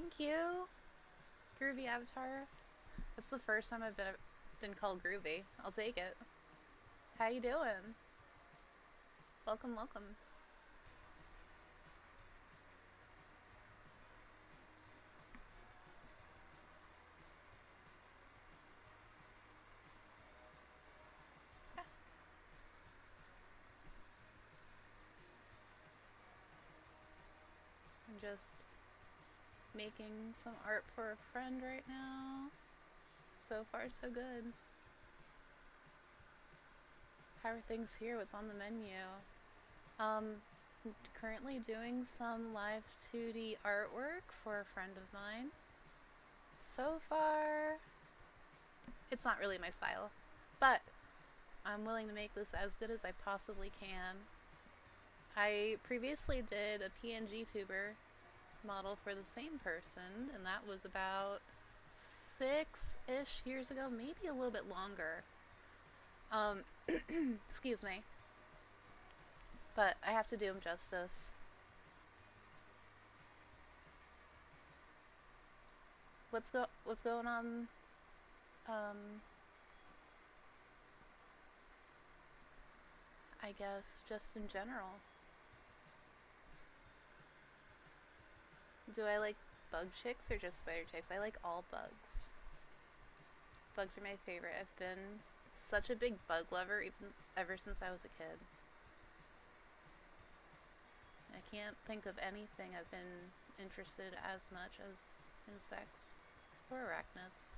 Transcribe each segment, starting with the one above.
Thank you, Groovy Avatar. That's the first time I've been called Groovy. I'll take it. How you doing? Welcome, welcome. Yeah, I'm just making some art for a friend right now. So far, so good. How are things here? What's on the menu? Um, Currently doing some live 2D artwork for a friend of mine. So far, it's not really my style, but I'm willing to make this as good as I possibly can. I previously did a PNG tuber model for the same person, and that was about 6-ish years ago, maybe a little bit longer. Um, Excuse me, but I have to do him justice. What's going on? Um, I guess just in general. Do I like bug chicks or just spider chicks? I like all bugs. Bugs are my favorite. I've been such a big bug lover even ever since I was a kid. I can't think of anything I've been interested as much as insects or arachnids.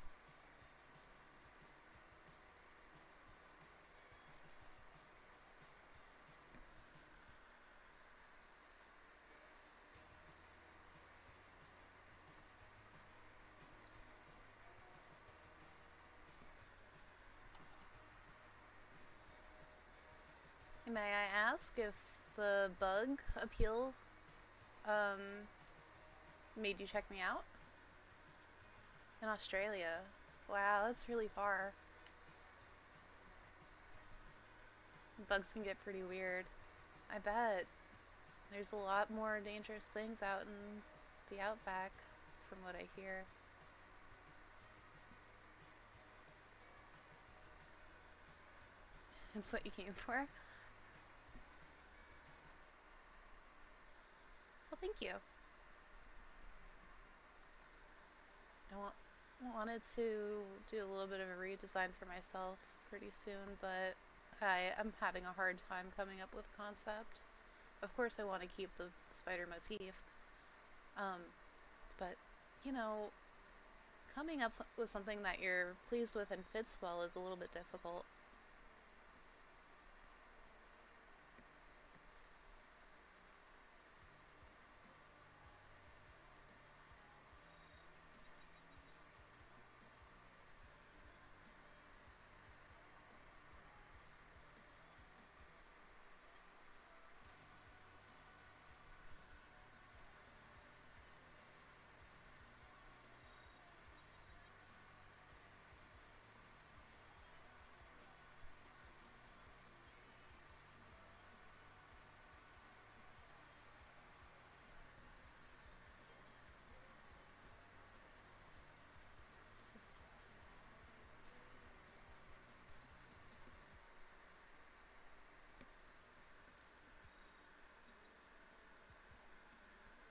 May I ask if the bug appeal um, made you check me out? In Australia. Wow, that's really far. Bugs can get pretty weird. I bet. There's a lot more dangerous things out in the outback, from what I hear. That's what you came for? Well, thank you. I wanted to do a little bit of a redesign for myself pretty soon, but I'm having a hard time coming up with a concept. Of course, I want to keep the spider motif, um, but you know, coming up with something that you're pleased with and fits well is a little bit difficult.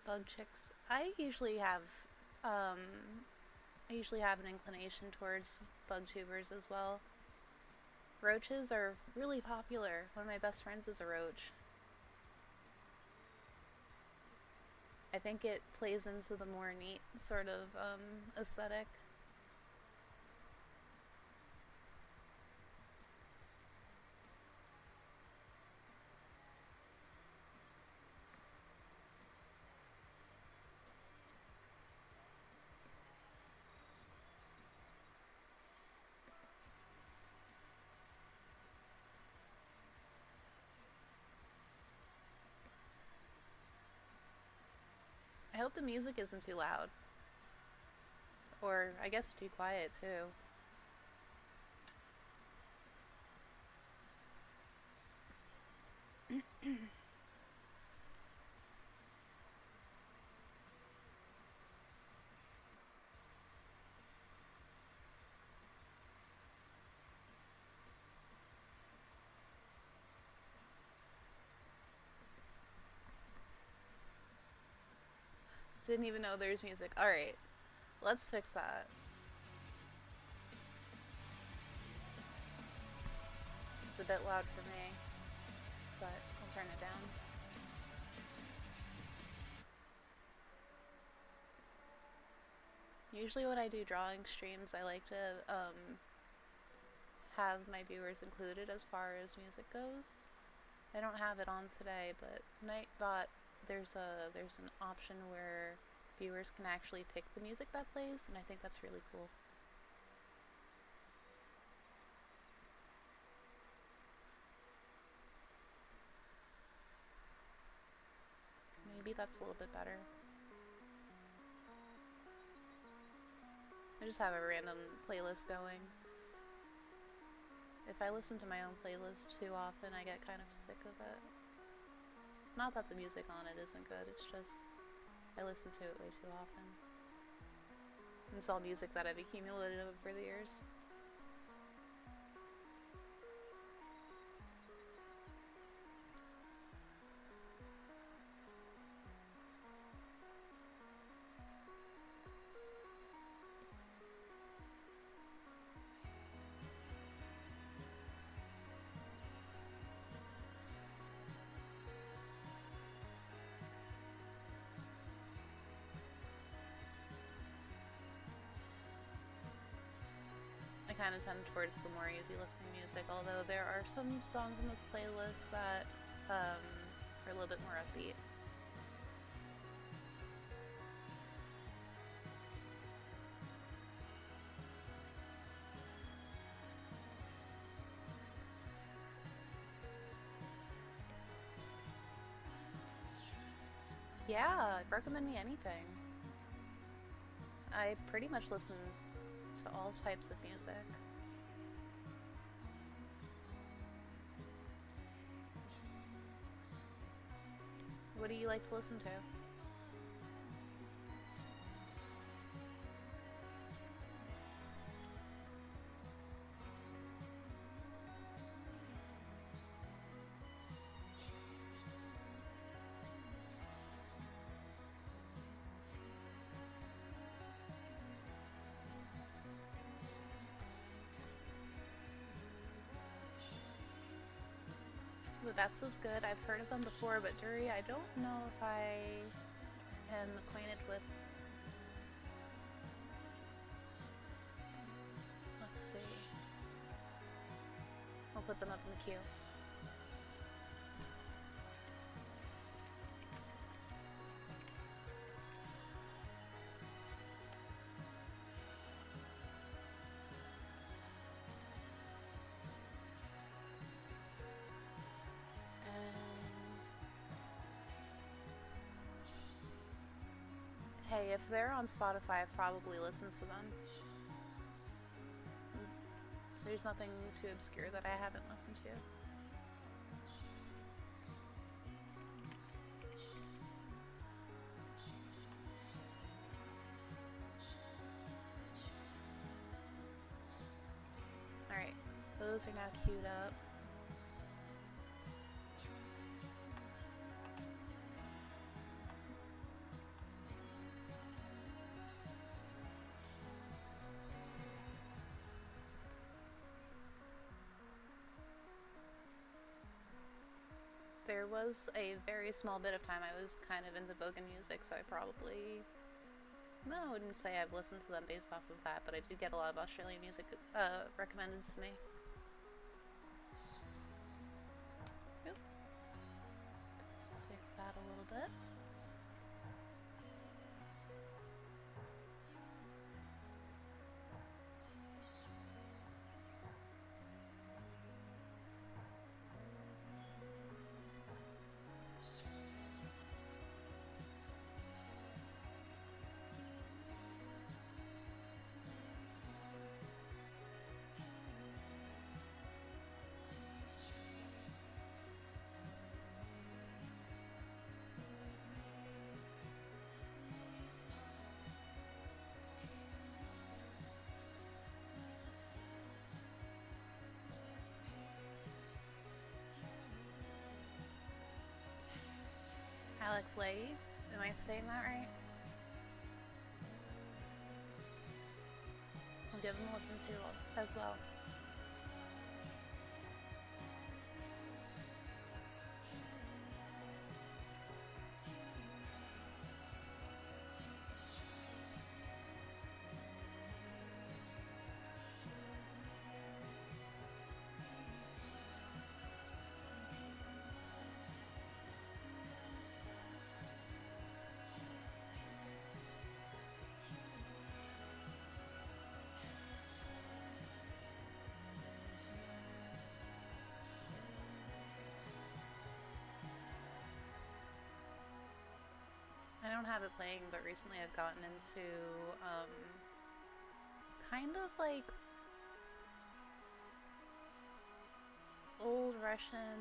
Bug chicks. I usually have an inclination towards bug tubers as well. Roaches are really popular. One of my best friends is a roach. I think it plays into the more neat sort of aesthetic. I hope the music isn't too loud. Or I guess too quiet too. Didn't even know there's music. Alright, let's fix that. It's a bit loud for me, but I'll turn it down. Usually when I do drawing streams, I like to have my viewers included as far as music goes. I don't have it on today, but Nightbot, there's an option where viewers can actually pick the music that plays, and I think that's really cool. Maybe that's a little bit better. I just have a random playlist going. If I listen to my own playlist too often, I get kind of sick of it. Not that the music on it isn't good, it's just I listen to it way too often. It's all music that I've accumulated over the years. I kind of tend towards the more easy listening music, although there are some songs in this playlist that are a little bit more upbeat. Yeah, recommend me anything. I pretty much listen to all types of music. What do you like to listen to? The Vets is good. I've heard of them before, but Dury, I don't know if I am acquainted with. Let's see. I'll put them up in the queue. Hey, if they're on Spotify, I've probably listened to them. There's nothing too obscure that I haven't listened to. Alright, those are now queued up. There was a very small bit of time I was kind of into Bogan music, so I probably... No, I wouldn't say I've listened to them based off of that, but I did get a lot of Australian music recommended to me. Oop. Fix that a little bit. Alex Lay, am I saying that right? give them a listen to as well. I don't have it playing, but recently I've gotten into kind of like old Russian,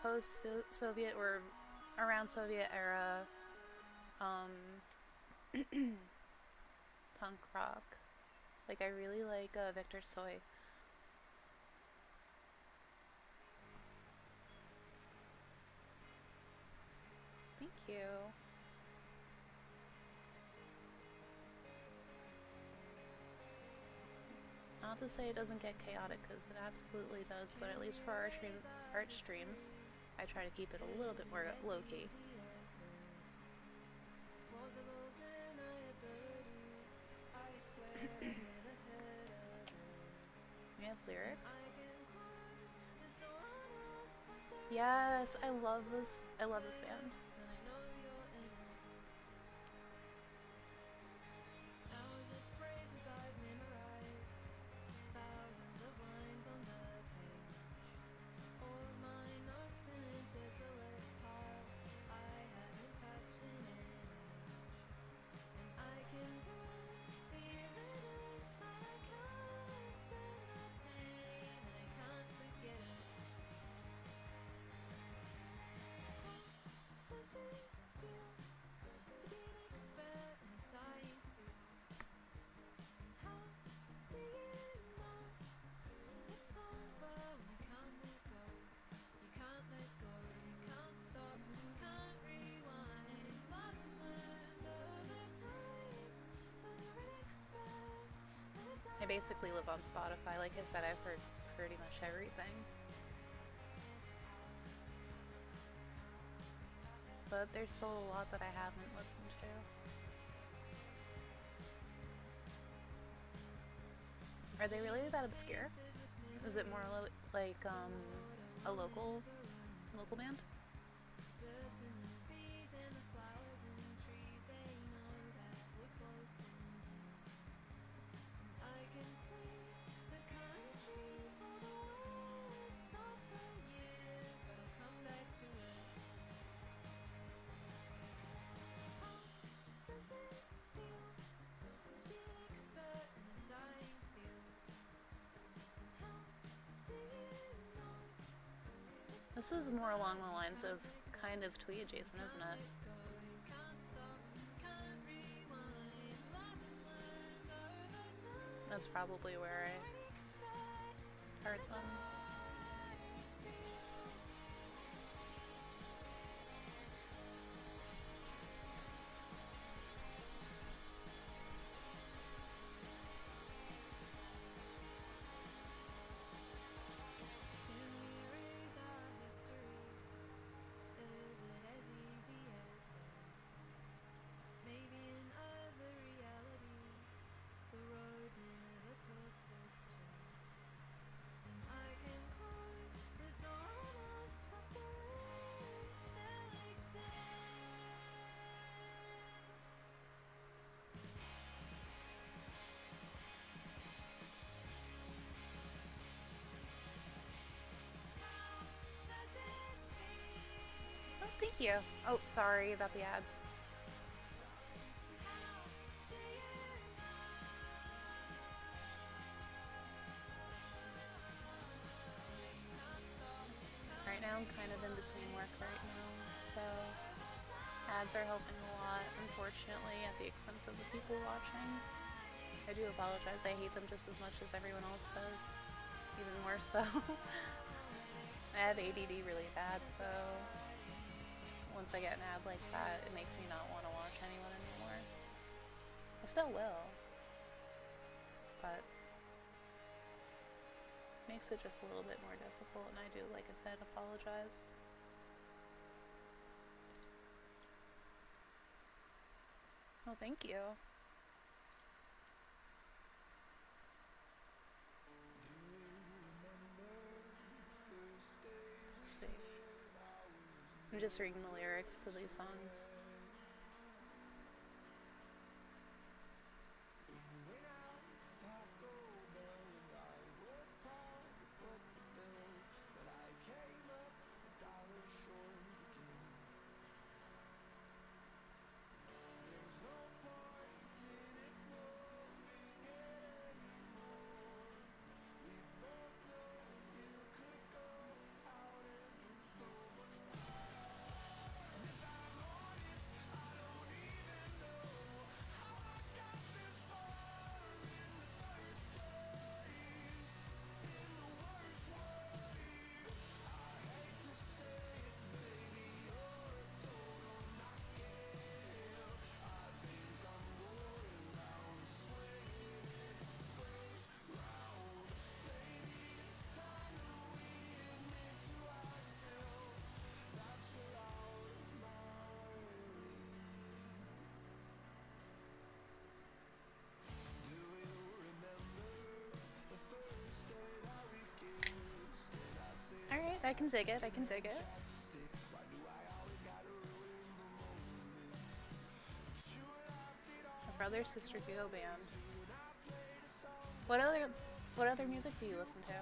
post-Soviet or around Soviet era punk rock. Like I really like Victor Tsoi. Thank you. Not to say it doesn't get chaotic, because it absolutely does, but at least for art streams, I try to keep it a little bit more low-key. We have lyrics. Yes, I love this. I love this band. I basically live on Spotify. Like I said, I've heard pretty much everything. But there's still a lot that I haven't listened to. Are they really that obscure? Is it more like a local band? This is more along the lines of kind of Twee adjacent, isn't it? That's probably where I heard them. Oh, thank you. Oh, sorry about the ads. Right now I'm kind of in between work right now, so ads are helping a lot, unfortunately, at the expense of the people watching. I do apologize, I hate them just as much as everyone else does. Even more so. I have ADD really bad, so once I get an ad like that, it makes me not want to watch anyone anymore. I still will. but makes it just a little bit more difficult, and I do, like I said, apologize. Well, thank you. Let's see. I'm just reading the lyrics to these songs. Alright, I can dig it, I can dig it. A brother sister duo band. What other music do you listen to?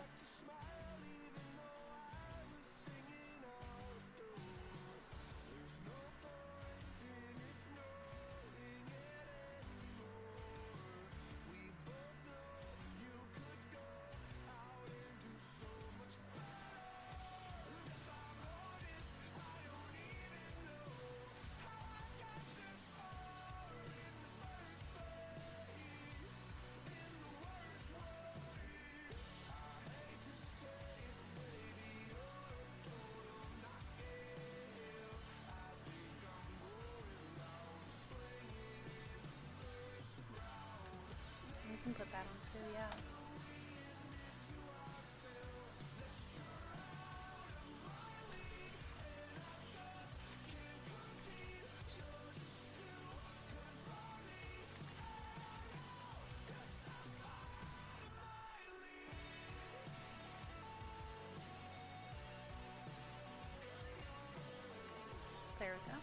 You can put that on too, yeah. There we go.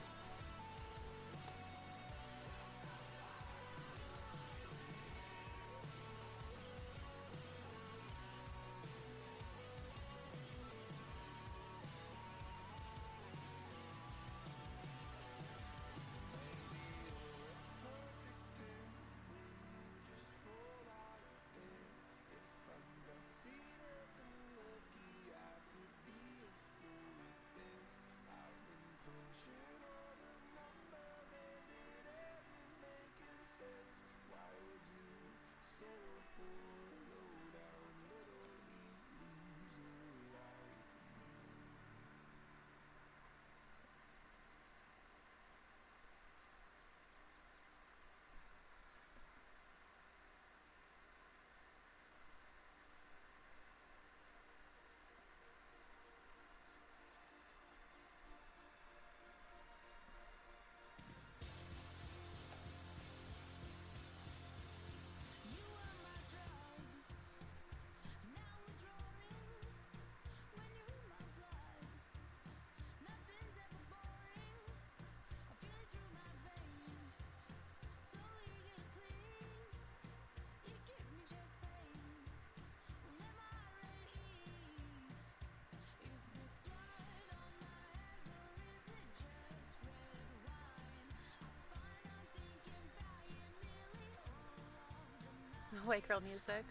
White girl music.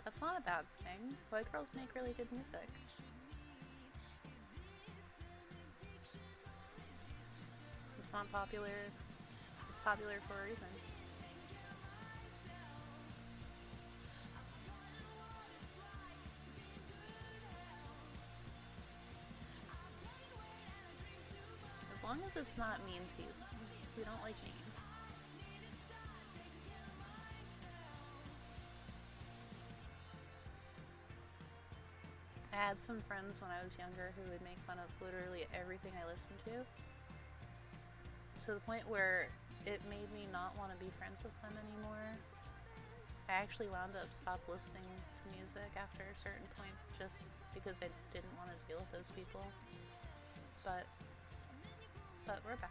That's not a bad thing. White girls make really good music. It's not popular. It's popular for a reason. As long as it's not mean to use them. We don't like mean. had some friends when I was younger who would make fun of literally everything I listened to the point where it made me not want to be friends with them anymore. I actually wound up stopped listening to music after a certain point just because I didn't want to deal with those people. But we're back.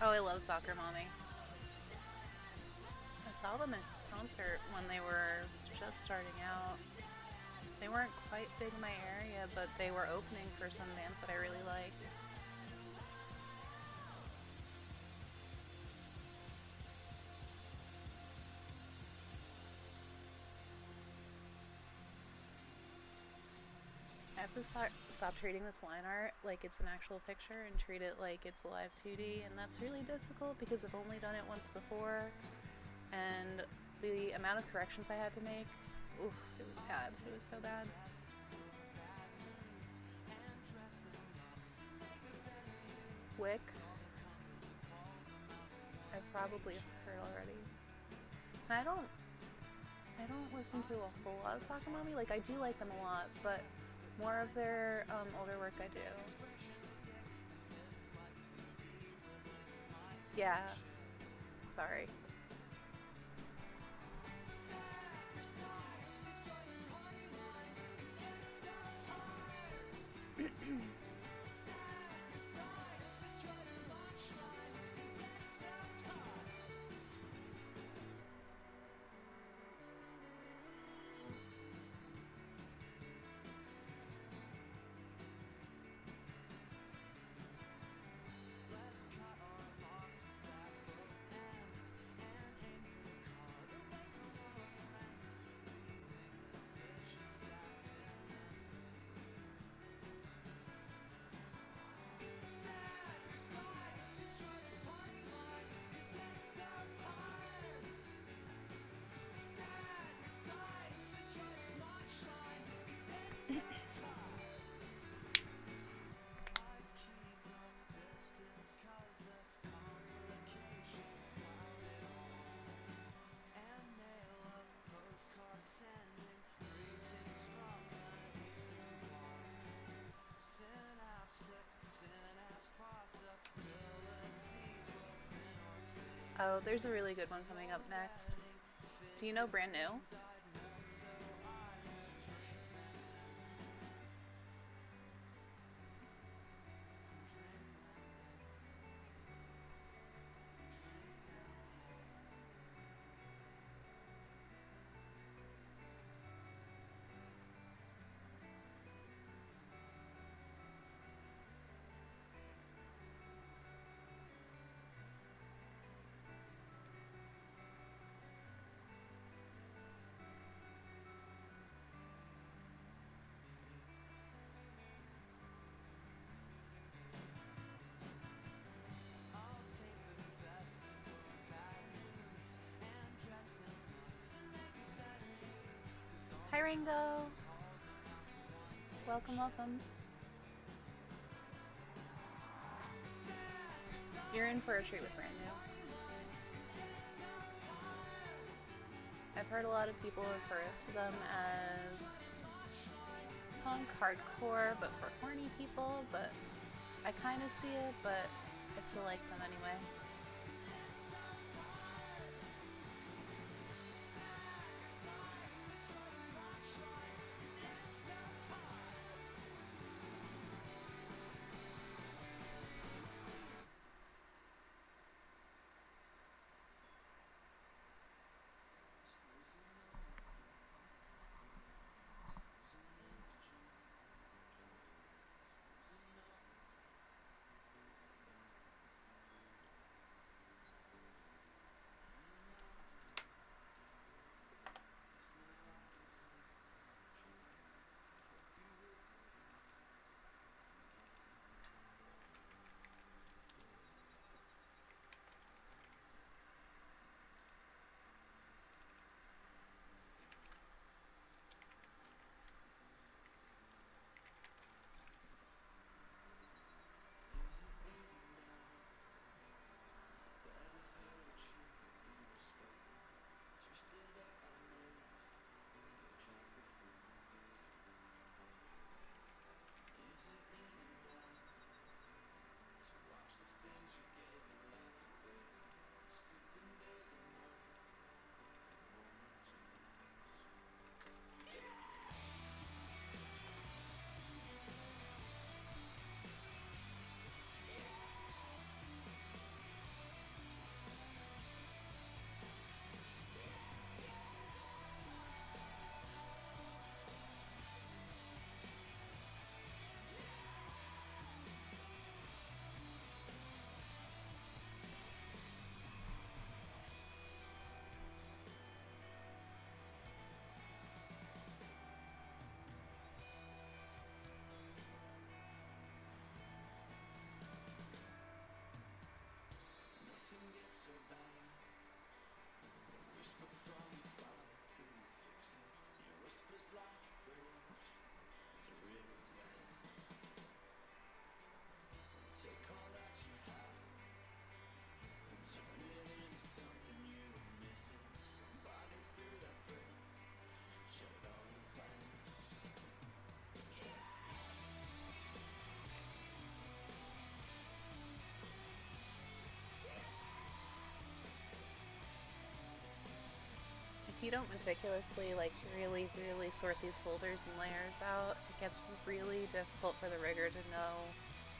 Oh, I love Soccer Mommy. I saw them in concert when they were just starting out. They weren't quite big in my area, but they were opening for some bands that I really liked. I have to stop treating this line art like it's an actual picture and treat it like it's a live 2D, and that's really difficult because I've only done it once before, and the amount of corrections I had to make, oof, it was bad. It was so bad. Wick, I've probably heard already. And I don't listen to a whole lot of Soccer Mommy. Like, I do like them a lot, but more of their older work I do. Yeah. Sorry. Oh, there's a really good one coming up next. Do you know Brand New? Ringo. Welcome, welcome. You're in for a treat with brand new. I've heard a lot of people refer to them as punk hardcore, but for horny people, but I kind of see it, but I still like them anyway. If you don't meticulously, really, really sort these folders and layers out, it gets really difficult for the rigger to know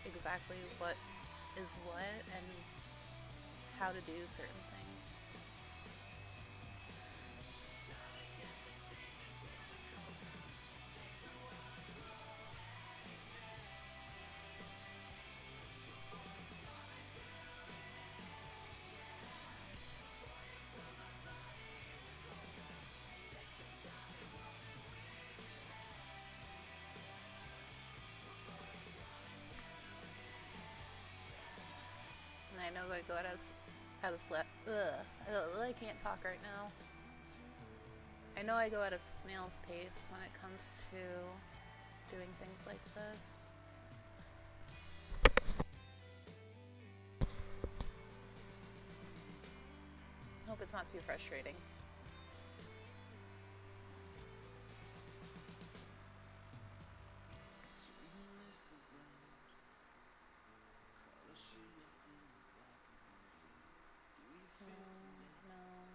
exactly what is what and how to do certain things. And I know I go at a slap. I can't talk right now. I know I go at a snail's pace when it comes to doing things like this. Hope it's not too frustrating.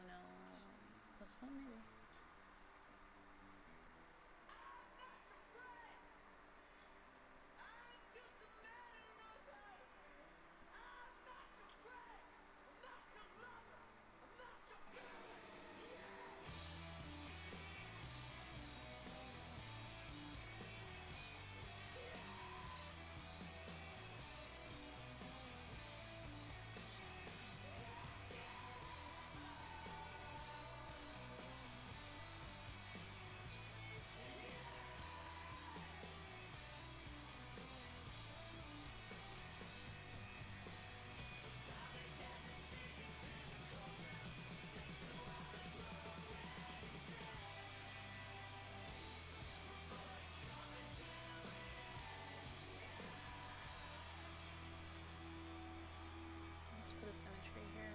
No. This one maybe. Let's put a symmetry here.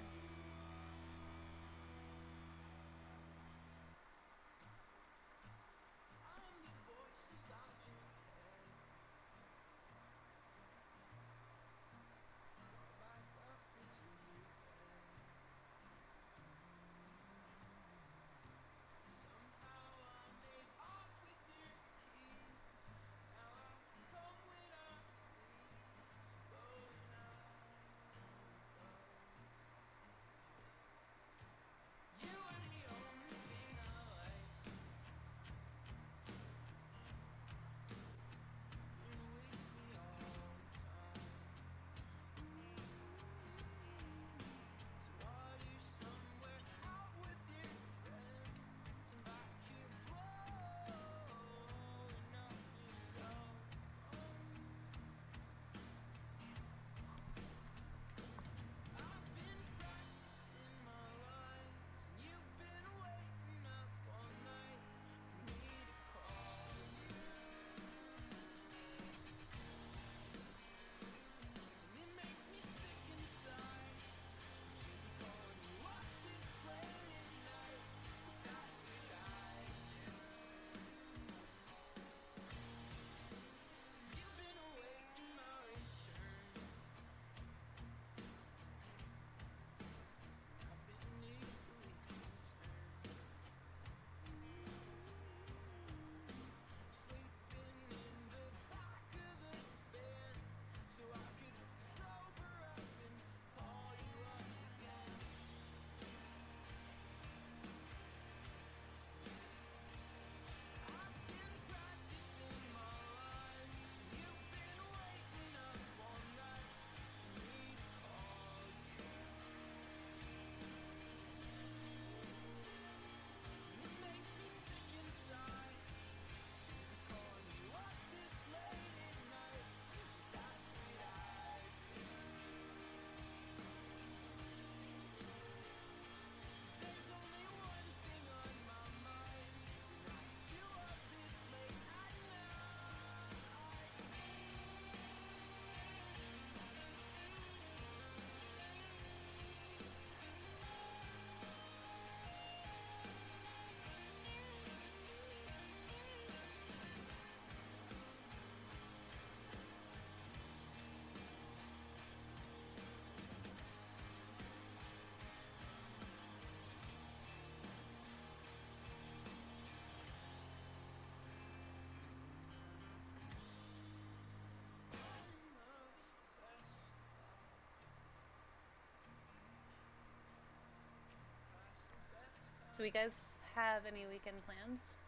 Do you guys have any weekend plans?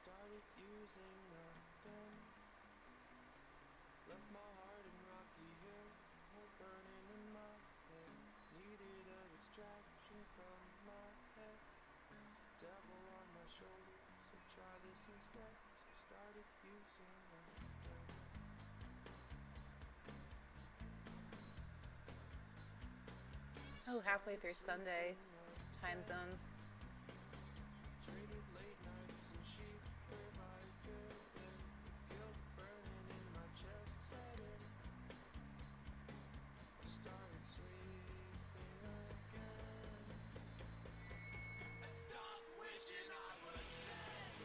Started using a pen, left my heart in rocky hill, hair burning in my head, needed a distraction from my head, devil on my shoulder, so try this instead, so started using a pen. Oh, halfway through Sunday. Time zones. Traded late nights and sheep for Vicodin, guilt burning in my chest set in. I started sleeping again. I stopped wishing I was dead.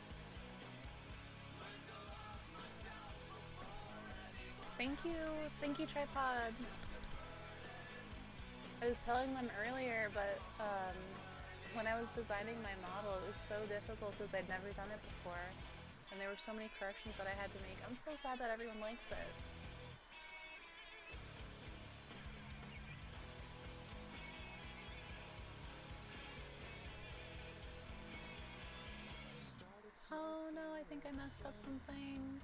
Learned to love myself before anyone. Thank you, Tripod. I was telling them earlier, but when I was designing my model, it was so difficult because I'd never done it before, and there were so many corrections that I had to make. I'm so glad that everyone likes it. Oh no, I think I messed up something.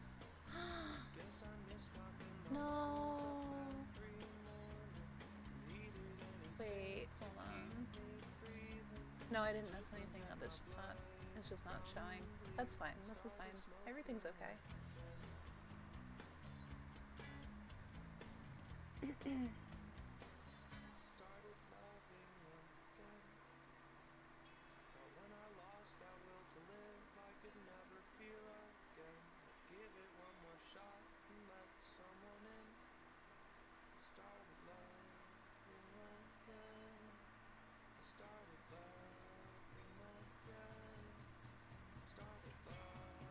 No. Wait, hold on. No, I didn't mess anything up. It's just not showing. That's fine. This is fine. Everything's okay. Started loving again. But when I lost that will to live, I could never feel again. Give it one more shot and let someone in. Started loving again. Started loving again. Started loving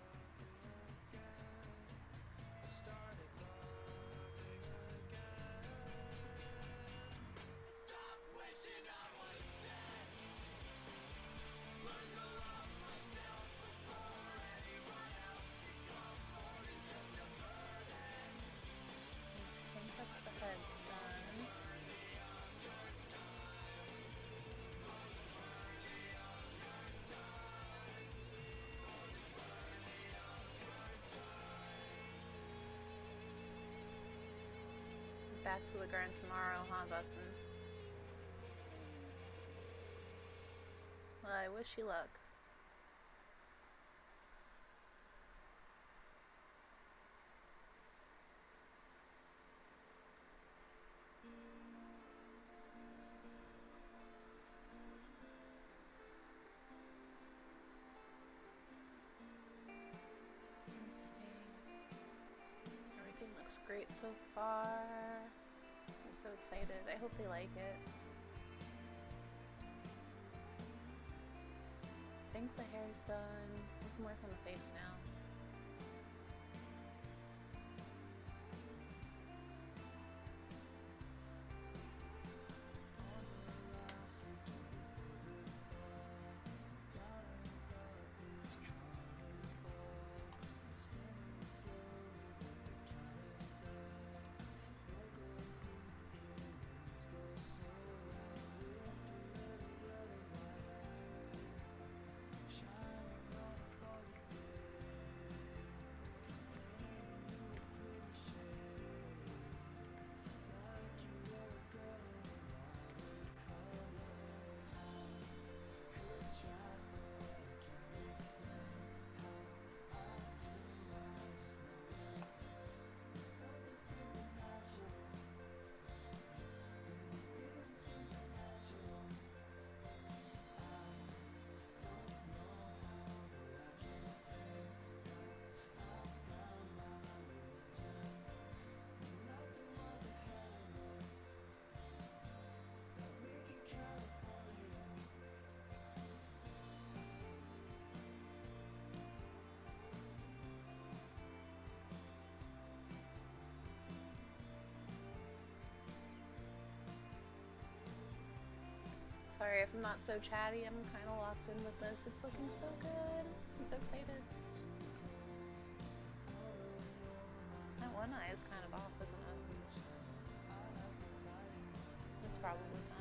again. Started loving again. Stop wishing I was dead. Learn to love myself before anyone else become more than just a burden. I think that's the head done. Back to the grind tomorrow, huh, Bustin'? Well, I wish you luck. Let's see. Everything looks great so far. I'm so excited. I hope they like it. I think the hair's done. We can work on the face now. Sorry if I'm not so chatty, I'm kind of locked in with this. It's looking so good. I'm so excited. That one eye is kind of off, isn't it? It's probably fine.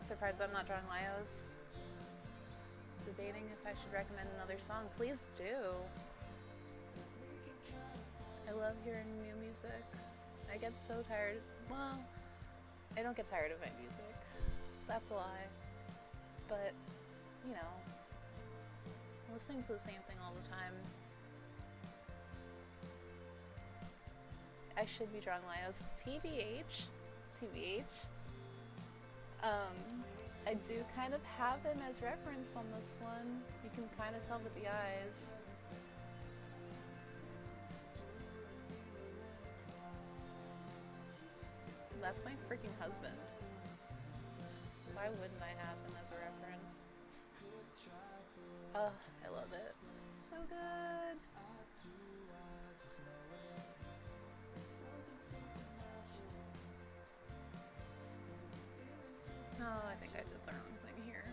Surprised I'm not drawing Lyos. Debating if I should recommend another song. Please do. I love hearing new music. I get so tired. Well, I don't get tired of my music. That's a lie. But, you know, listening to the same thing all the time. I should be drawing Lyos. TBH. I do kind of have him as reference on this one. You can kind of tell with the eyes. That's my freaking husband. Why wouldn't I have him as a reference? Oh, I love it. It's so good. Oh, I think I did the wrong thing here.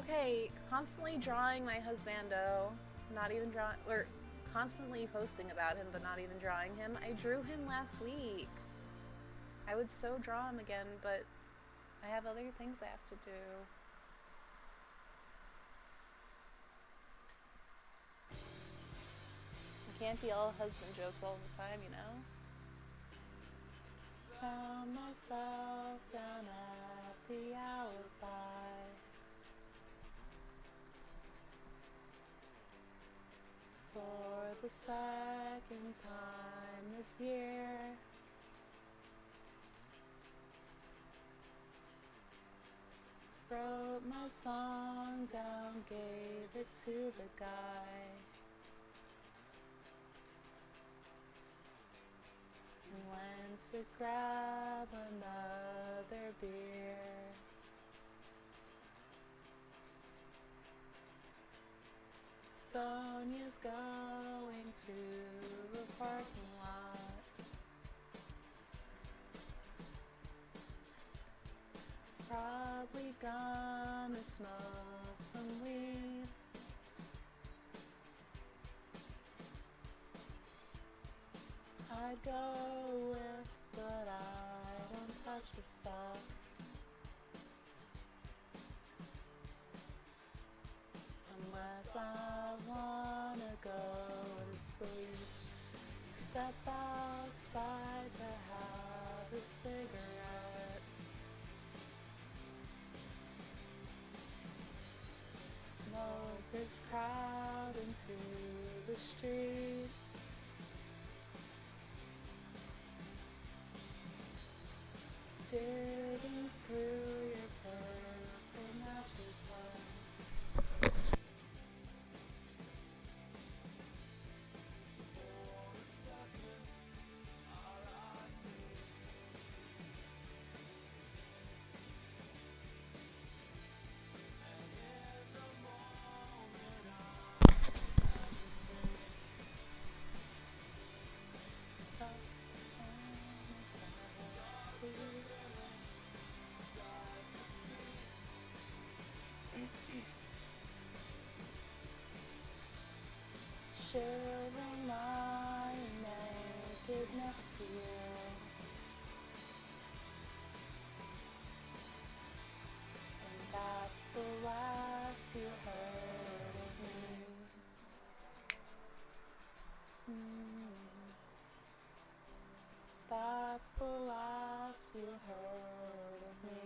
Okay, constantly drawing my husbando, not even drawing, or constantly posting about him, but not even drawing him. I drew him last week. I would so draw him again, but I have other things I have to do. I can't be all husband jokes all the time, you know? Found myself down at the alibi. For the second time this year. Wrote my song down, gave it to the guy. And went to grab another beer. Sonia's going to the parking lot. Probably gonna smoke some weed. I'd go with, but I don't touch the stuff. Unless I wanna go to sleep. Step outside to have a cigarette. Smokers crowd into the street. Digging through your purse for matches one. Stop to find yourself. Shivering lying naked next to you. And that's the last you heard of me. That's the last you heard of me.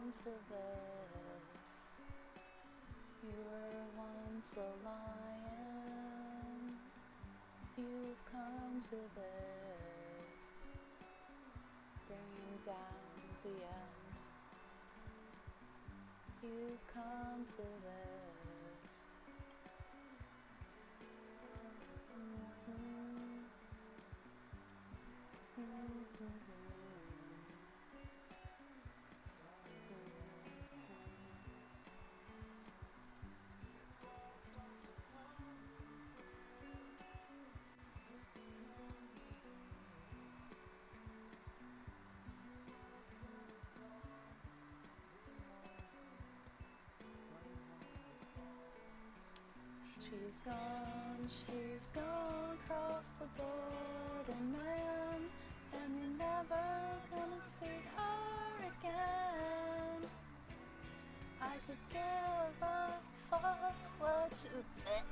Comes to this. You were once a lion. You've come to this. Bringing down the end. You've come to this. She's gone across the border, man, and you're never gonna see her again. I could give a fuck what you think.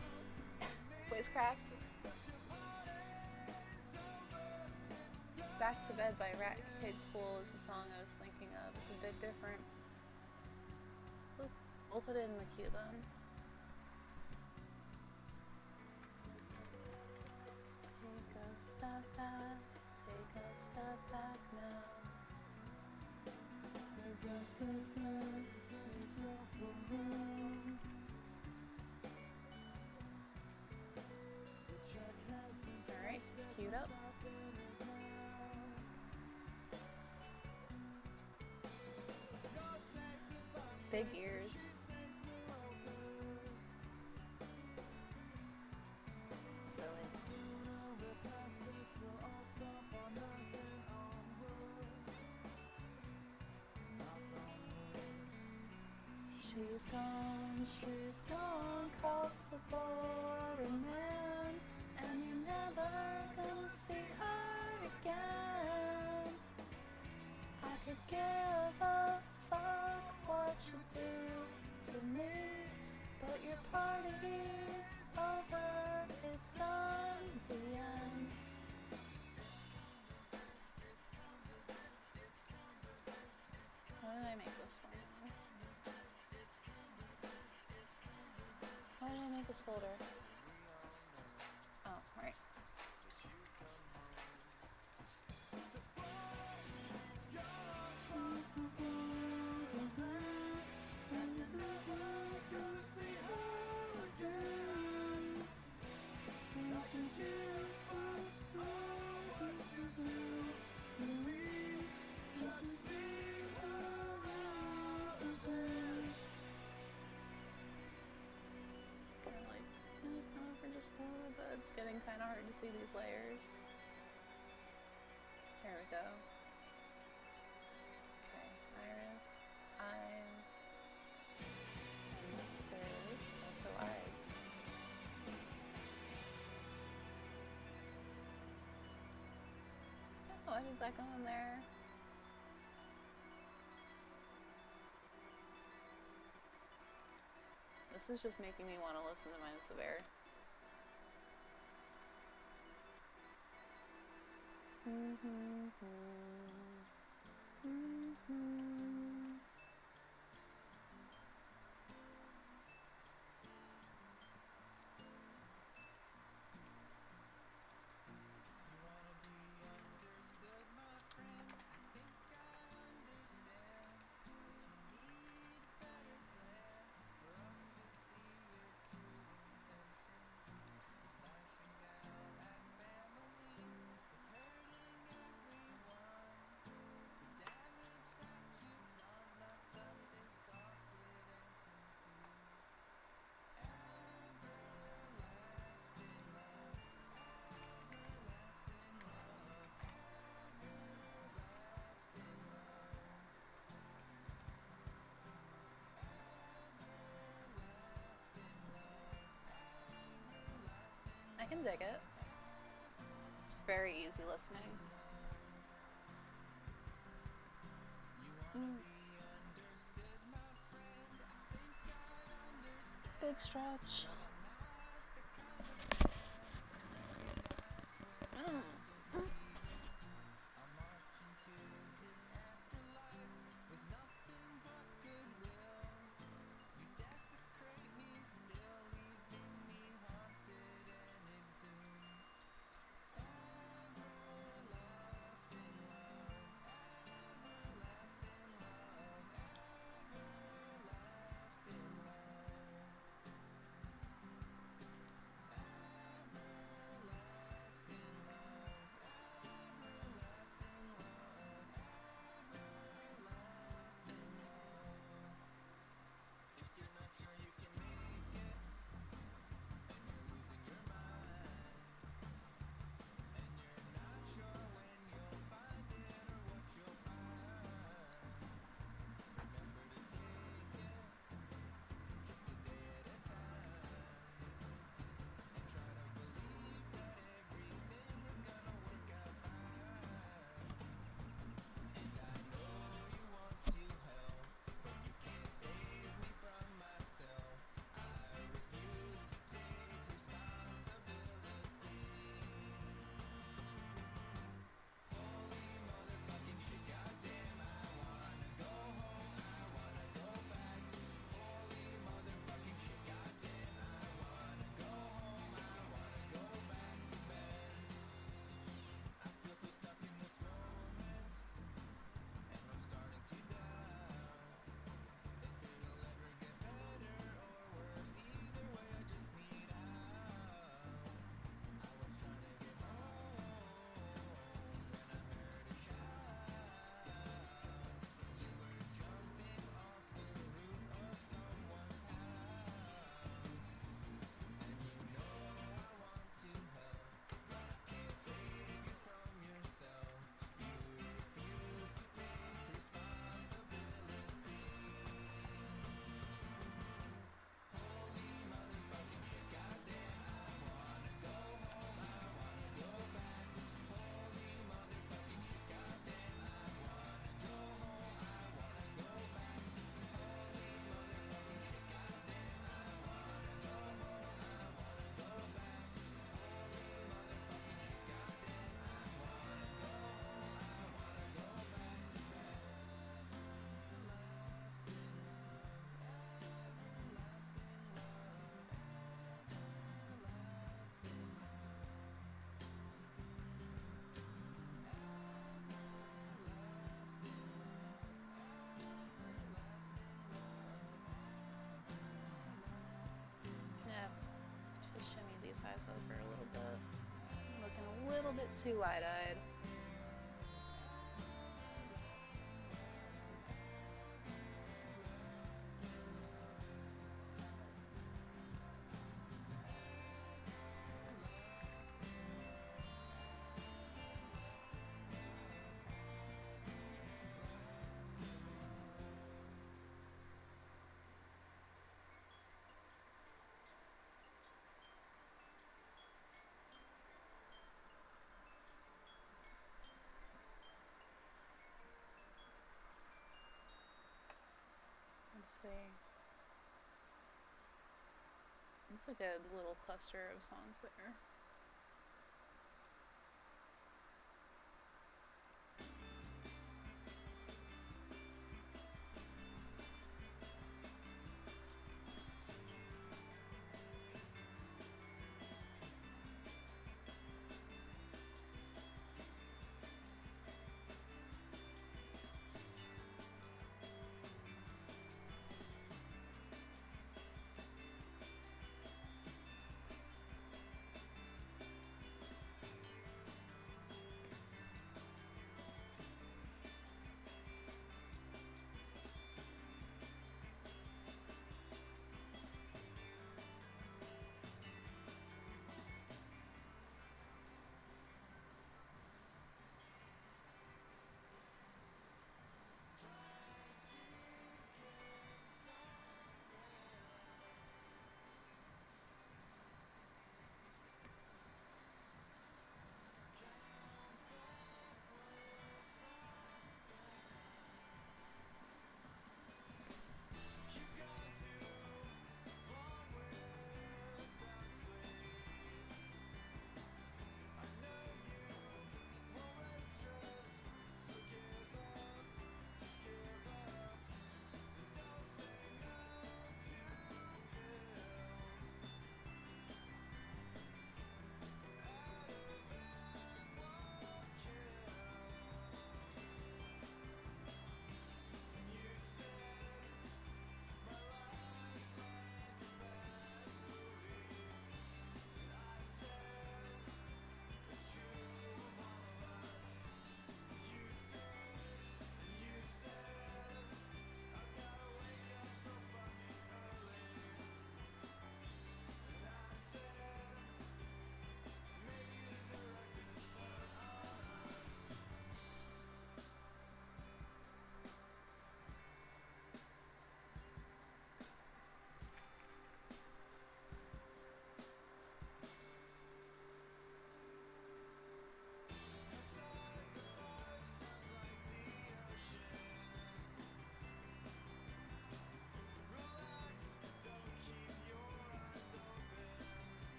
Voice cracks. Back to Bed by Rat Kid Cool is the song I was thinking of. It's a bit different. We'll put it in the queue then. Take a step back now. Take a step back, turn yourself around. The track has been Alright, it's queued up. stopping it now. You're safe if I'm Big safe, ears. she's safe, we're all good. Silly. Sooner we're past this, we'll all stop on earth and onward. Knock on wood. She's gone, cross the border, man, and you're never gonna see her again. I could give a fuck what you do to me, but your party's over, it's done, the end. Why did I make this one? Why did I make this folder? Oh, right. Come over just a little bit. It's getting kind of hard to see these layers. There we go. Okay, iris, eyes, and this is also eyes. Oh, why did that go in there? This is just making me want to listen to Minus the Bear. I can dig it. It's very easy listening. Big stretch. little bit too wide-eyed. Let's see. It's a good little cluster of songs there.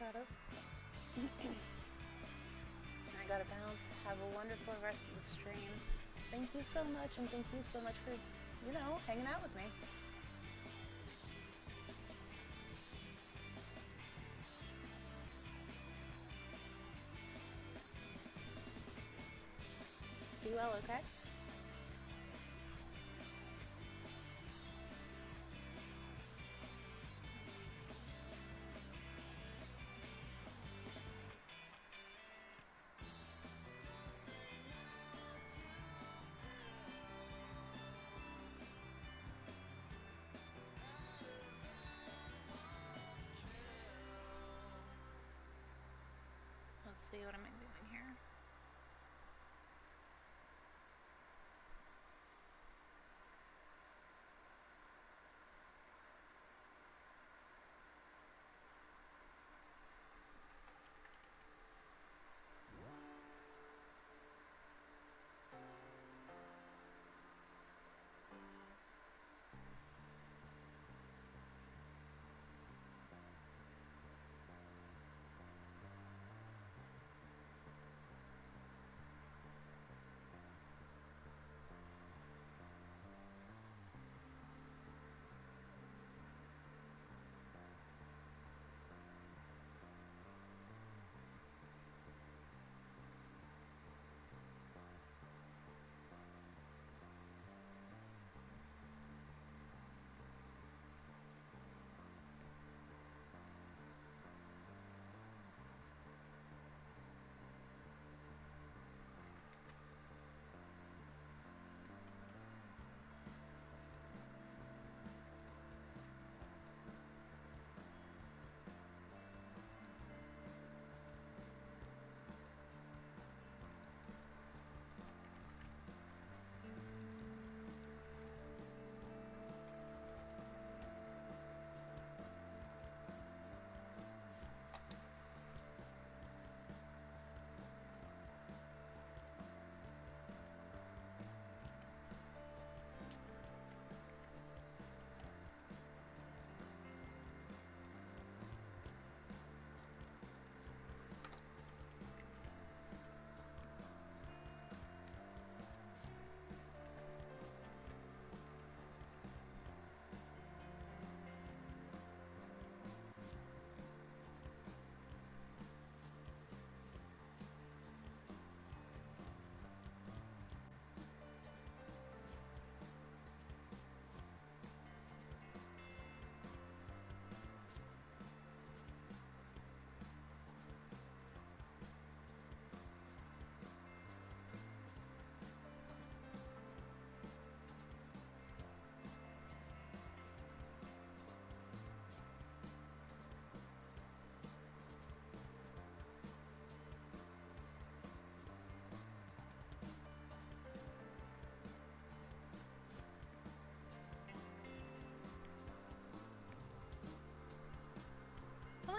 Gotta I gotta bounce. Have a wonderful rest of the stream. Thank you so much, and thank you so much for, hanging out with me. Be well, okay? Let's see, what am I doing here?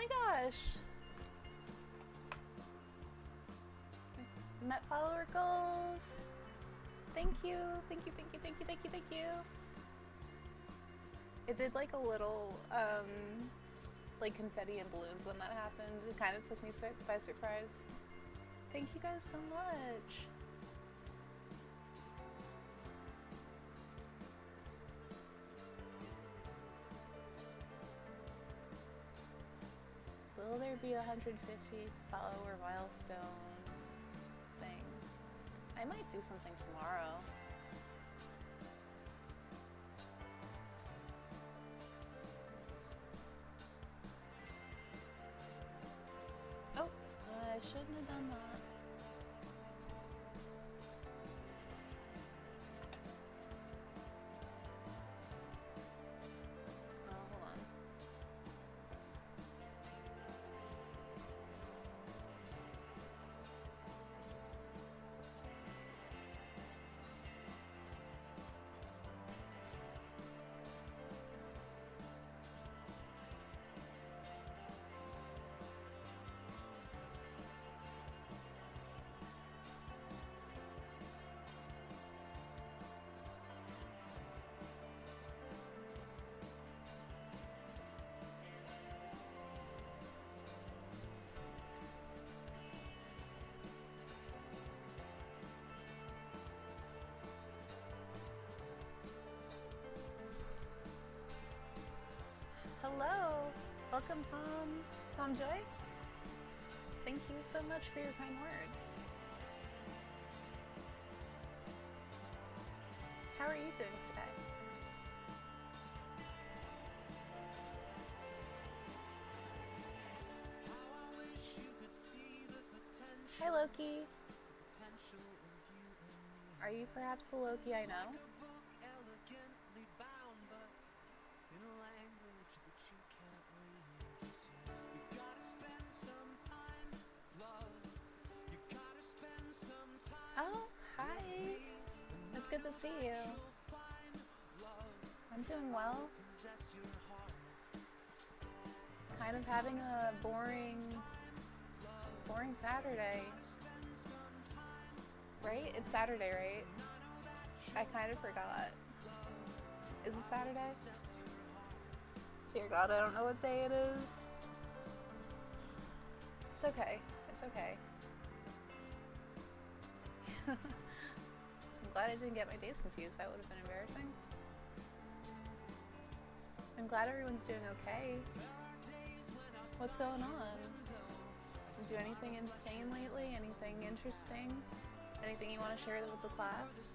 my gosh! Met follower goals! Thank you, thank you, thank you, thank you, thank you, thank you! It did like a little, like confetti and balloons when that happened. It kind of took me by surprise. Thank you guys so much! Will there be a 150 follower milestone thing? I might do something tomorrow. Oh, I shouldn't have done that. Oh, hold on. Hello! Welcome, Tom Joy. Thank you so much for your kind words. How are you doing today? Hi, Loki. Are you perhaps the Loki I know? Oh, hi. It's good to see you. I'm doing well. Kind of having a boring Saturday. Right? It's Saturday, right? I kind of forgot. Is it Saturday? Dear God, I don't know what day it is. It's okay. It's okay. I'm glad I didn't get my days confused. That would have been embarrassing. I'm glad everyone's doing okay. What's going on? Did you do anything insane lately? Anything interesting? Anything you want to share with the class?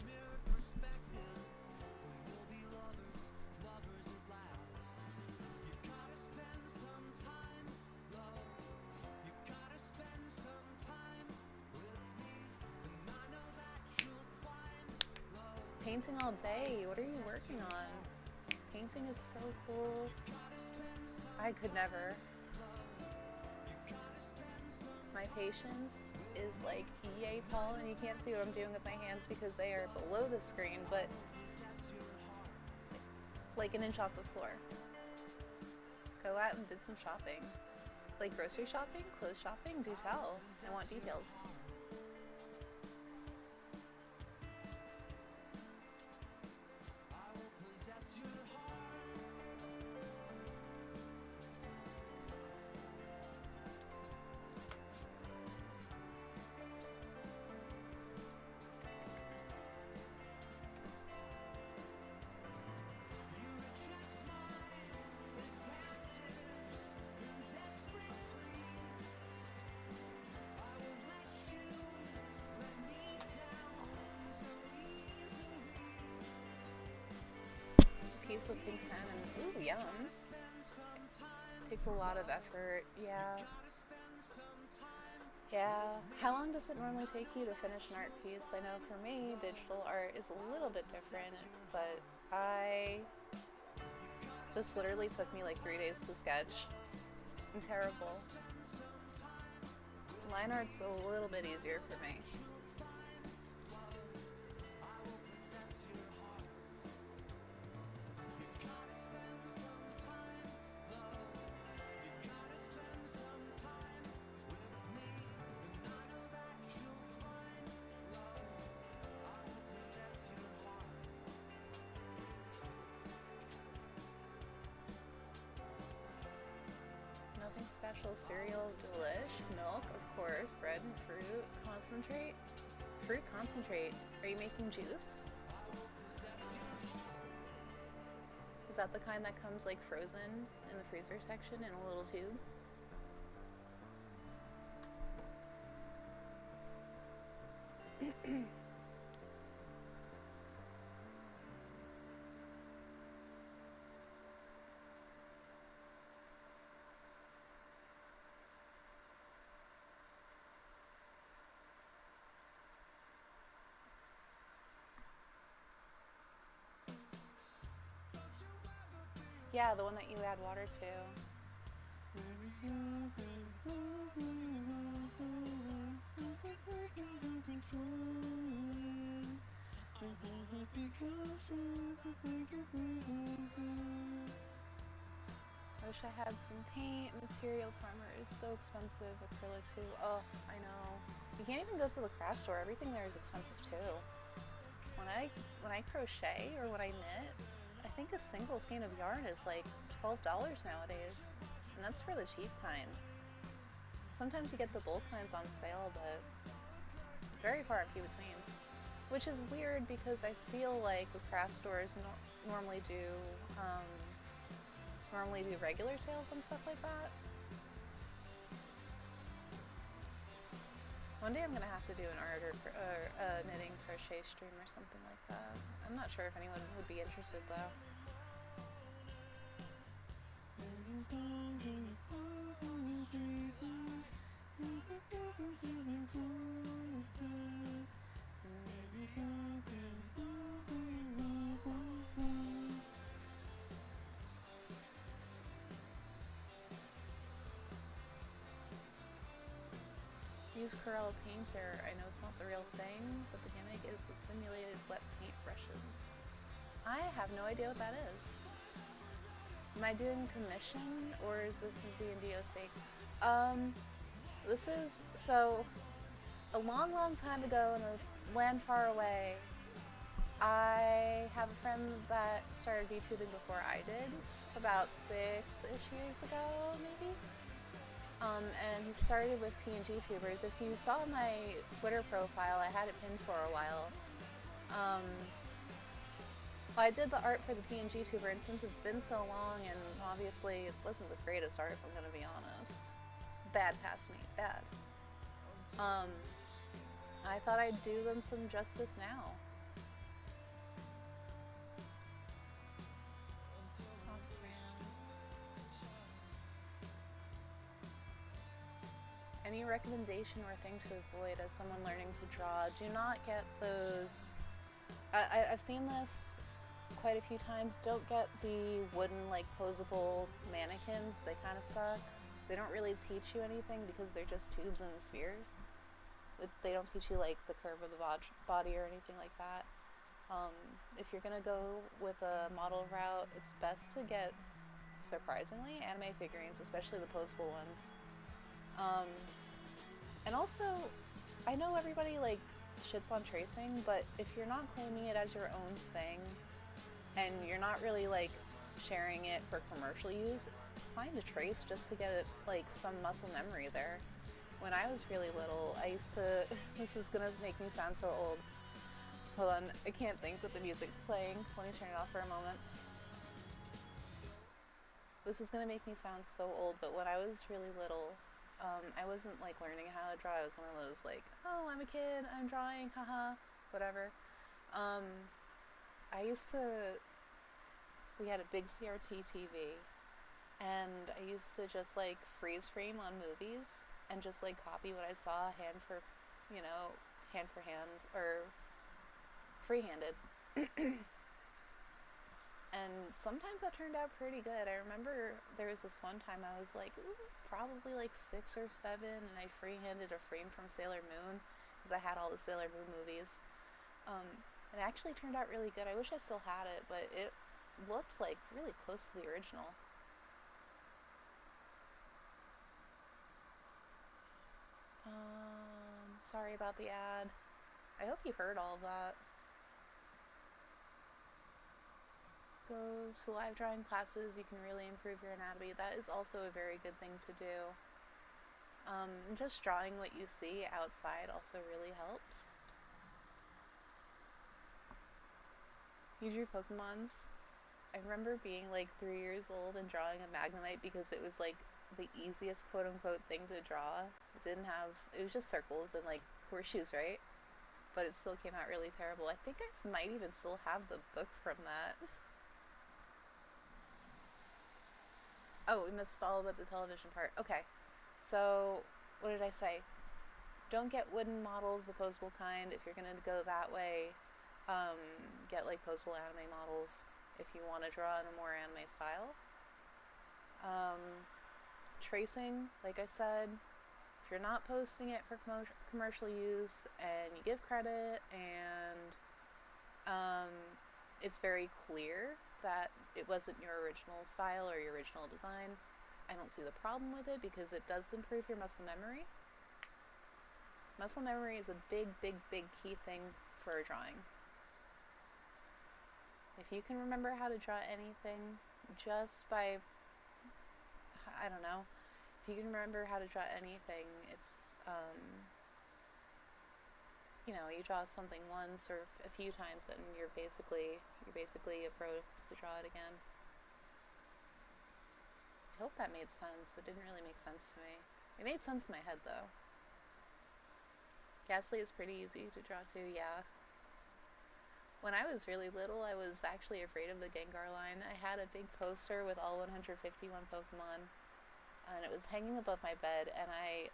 Painting all day. What are you working on? Painting is so cool. I could never. My patience is like yay tall, and you can't see what I'm doing with my hands because they are below the screen, but like an inch off the floor. Go out and did some shopping. Like grocery shopping, clothes shopping, do tell. I want details. Piece of pink salmon. Ooh, yum. Takes a lot of effort. Yeah. Yeah. How long does it normally take you to finish an art piece? I know for me, digital art is a little bit different, but this literally took me like 3 days to sketch. I'm terrible. Line art's a little bit easier for me. special cereal delish, milk, of course, bread and fruit, concentrate. Fruit concentrate. Are you making juice? Is that the kind that comes like frozen in the freezer section in a little tube? Yeah, the one that you add water to. I wish I had some paint. Material primer is so expensive. Acrylic too. Oh, I know. You can't even go to the craft store. Everything there is expensive too. When I crochet or when I knit, I think a single skein of yarn is like $12 nowadays, and that's for the cheap kind. Sometimes you get the bulk kinds on sale, but very far and few between. Which is weird because I feel like the craft stores normally do regular sales and stuff like that. One day I'm gonna have to do an art or a knitting crochet stream or something like that. I'm not sure if anyone would be interested though. Use Corel Painter. I know it's not the real thing, but the gimmick is the simulated wet paint brushes. I have no idea what that is. Am I doing commission or is this D&D OC? This is, so, a long, long time ago in a land far away, I have a friend that started VTubing before I did, about 6-ish years ago, maybe? And he started with PNG tubers. If you saw my Twitter profile, I had it pinned for a while. Well, I did the art for the PNG tuber, and since it's been so long, and obviously it wasn't the greatest art, if I'm gonna be honest. Bad past me, bad. I thought I'd do them some justice now. Any recommendation or thing to avoid as someone learning to draw? Do not get those. I've seen this quite a few times. Don't get the wooden, like, posable mannequins. They kind of suck. They don't really teach you anything because they're just tubes and spheres. They don't teach you, like, the curve of the body or anything like that. If you're gonna go with a model route, it's best to get, surprisingly, anime figurines, especially the posable ones. And also, I know everybody, like, shits on tracing, but if you're not claiming it as your own thing, and you're not really, like, sharing it for commercial use, it's fine to trace just to get, like, some muscle memory there. When I was really little, I used to, this is gonna make me sound so old. Hold on, I can't think with the music playing. Let me turn it off for a moment. This is gonna make me sound so old, but when I was really little, I wasn't, like, learning how to draw. I was one of those, like, oh, I'm a kid, I'm drawing, haha, whatever. We had a big CRT TV, and I used to just, like, freeze frame on movies and just, like, copy what I saw hand for hand, or free-handed. And sometimes that turned out pretty good. I remember there was this one time I was like, probably like 6 or 7, and I free-handed a frame from Sailor Moon because I had all the Sailor Moon movies. It actually turned out really good. I wish I still had it, but it looked like really close to the original. Sorry about the ad. I hope you heard all of that. go to live drawing classes, you can really improve your anatomy. That is also a very good thing to do. Just drawing what you see outside also really helps. You drew Pokemons. I remember being like 3 years old and drawing a Magnemite because it was like the easiest quote unquote thing to draw. It was just circles and like horseshoes, right? But it still came out really terrible. I think I might even still have the book from that. Oh, we missed all about the television part. Okay, so what did I say? Don't get wooden models, the posable kind. If you're gonna go that way, get like posable anime models if you want to draw in a more anime style. Tracing, like I said, if you're not posting it for commercial use and you give credit and it's very clear that it wasn't your original style or your original design, I don't see the problem with it because it does improve your muscle memory. Muscle memory is a big, big, big key thing for drawing. If you can remember how to draw anything just by, I don't know, if you can remember how to draw anything, it's, you draw something once or a few times, then you're basically a pro to draw it again. I hope that made sense. It didn't really make sense to me. It made sense in my head, though. Ghastly is pretty easy to draw too, yeah. When I was really little, I was actually afraid of the Gengar line. I had a big poster with all 151 Pokemon, and it was hanging above my bed, and I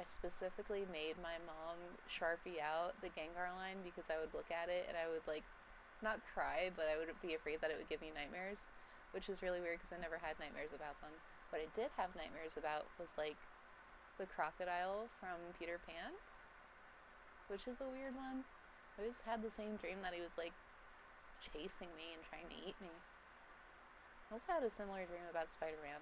specifically made my mom Sharpie out the Gengar line because I would look at it and I would, like, not cry, but I would be afraid that it would give me nightmares, which is really weird because I never had nightmares about them. What I did have nightmares about was, like, the crocodile from Peter Pan, which is a weird one. I always had the same dream that he was, like, chasing me and trying to eat me. I also had a similar dream about Spider-Man.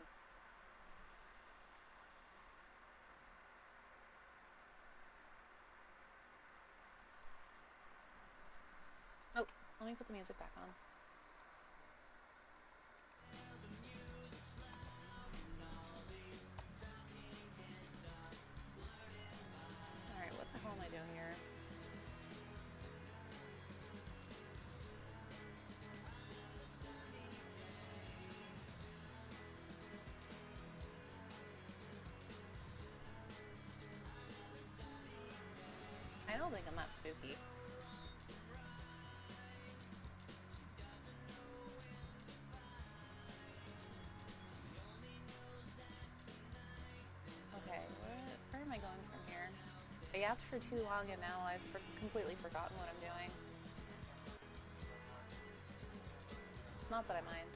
Oh, let me put the music back on. Alright, what the hell am I doing here? I don't think I'm that spooky. Okay, where am I going from here? I yapped for too long and now I've completely forgotten what I'm doing. Not that I mind.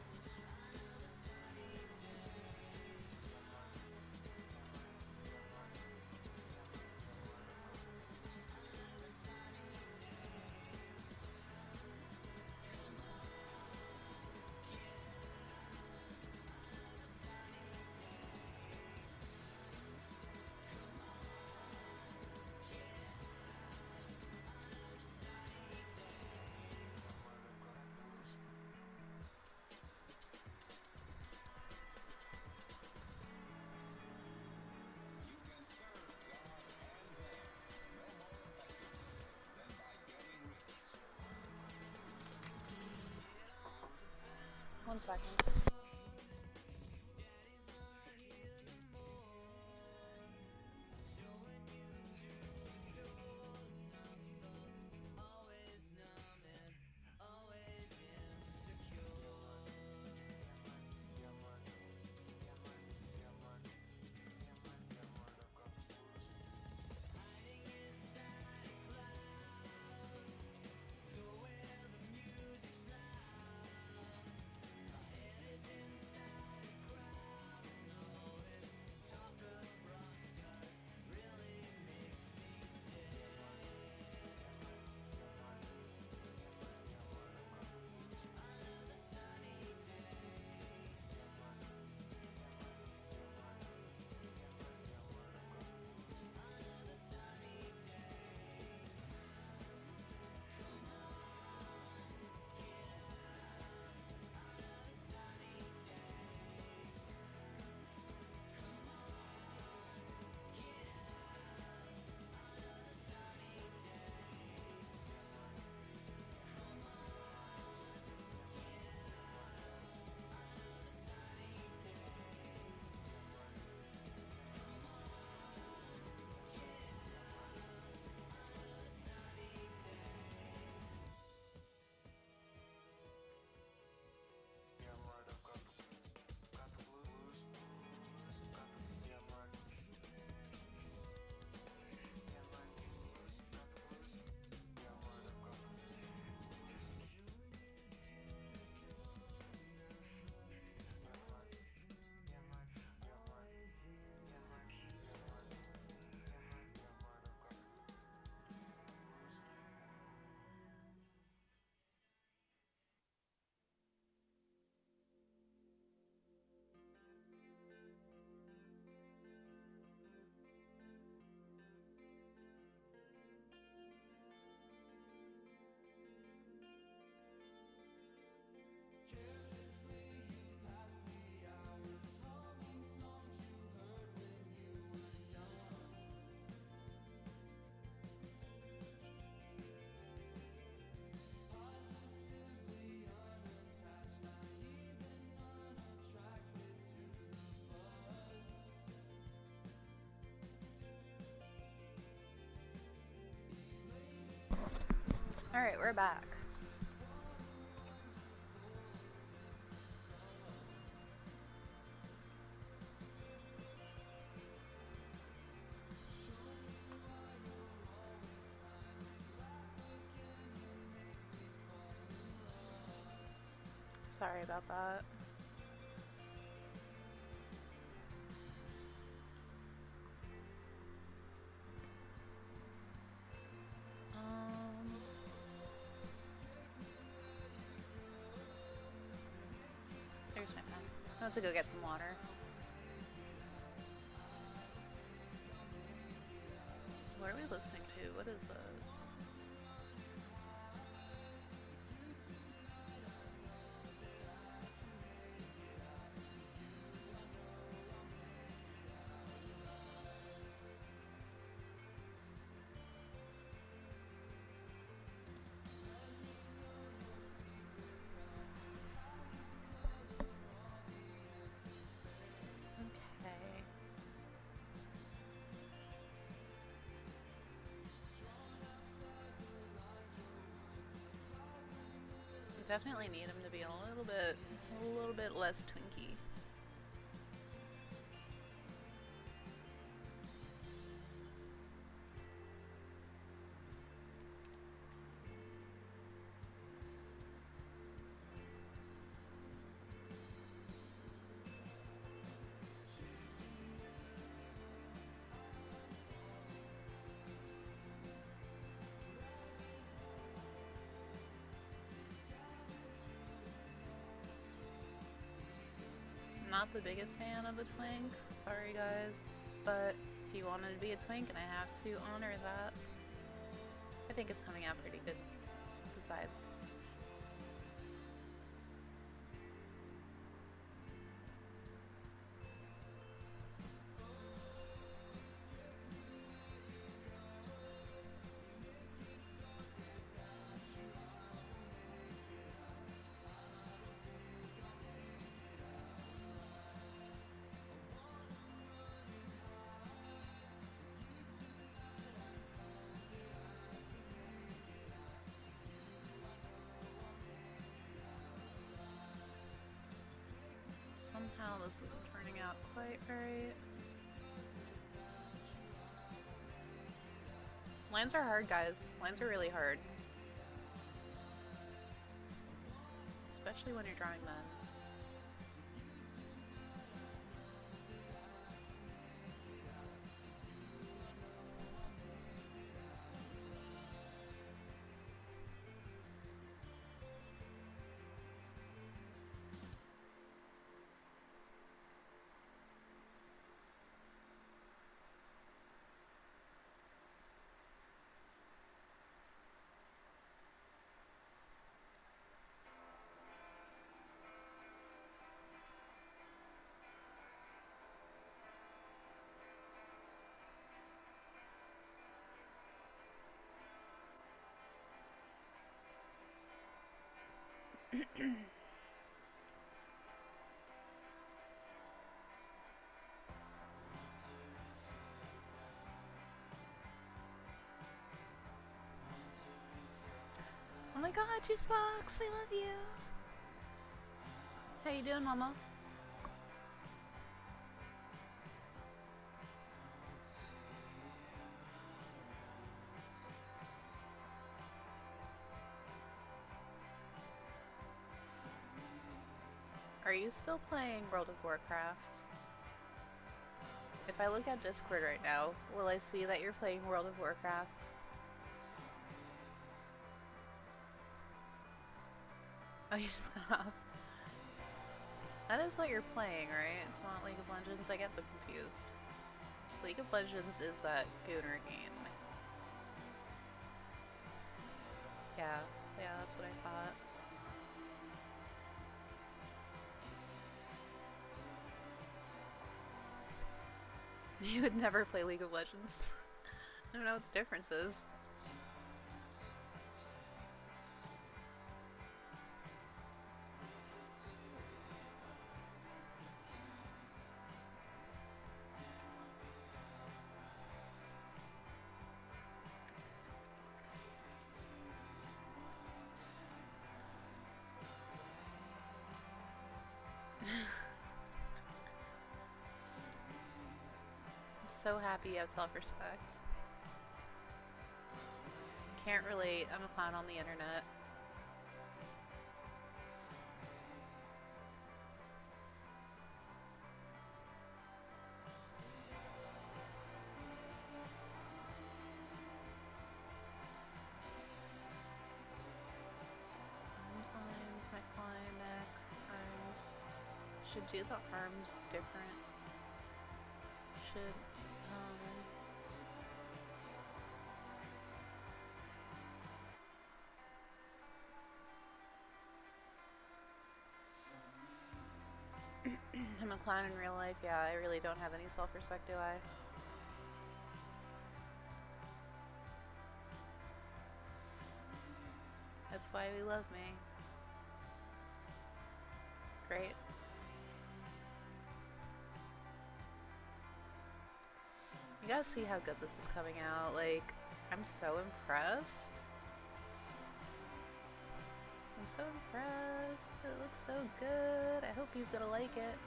One second. Alright, we're back. Sorry about that. There's my pen. I have to go get some water. What are we listening to? What is this? Okay. I definitely need him to be a little bit less twinky. Not the biggest fan of a twink, sorry guys, but he wanted to be a twink and I have to honor that. I think it's coming out pretty good, besides. Somehow this isn't turning out quite right. Lines are hard, guys. Lines are really hard. Especially when you're drawing them. Oh my god, Juicebox, I love you. How you doing, mama? Are you still playing World of Warcraft? If I look at Discord right now, will I see that you're playing World of Warcraft? Oh, you just got off. That is what you're playing, right? It's not League of Legends? I get them confused. League of Legends is that Gooner game. Yeah, that's what I thought. You would never play League of Legends. I don't know what the difference is. So happy you have self-respect. Can't relate. I'm a clown on the internet. Arms, lines, neckline, neck, arms. Should do the arms different. Should, I'm a clown in real life. Yeah, I really don't have any self-respect, do I? That's why we love me. Great. You guys see how good this is coming out. Like, I'm so impressed. I'm so impressed. It looks so good. I hope he's gonna like it.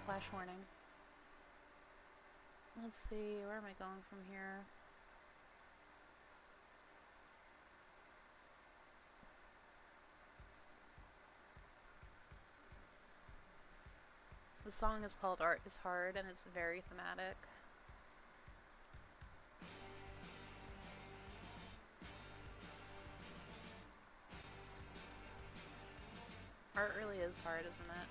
Flash warning. Let's see, where am I going from here? The song is called Art is Hard and it's very thematic. Art really is hard, isn't it?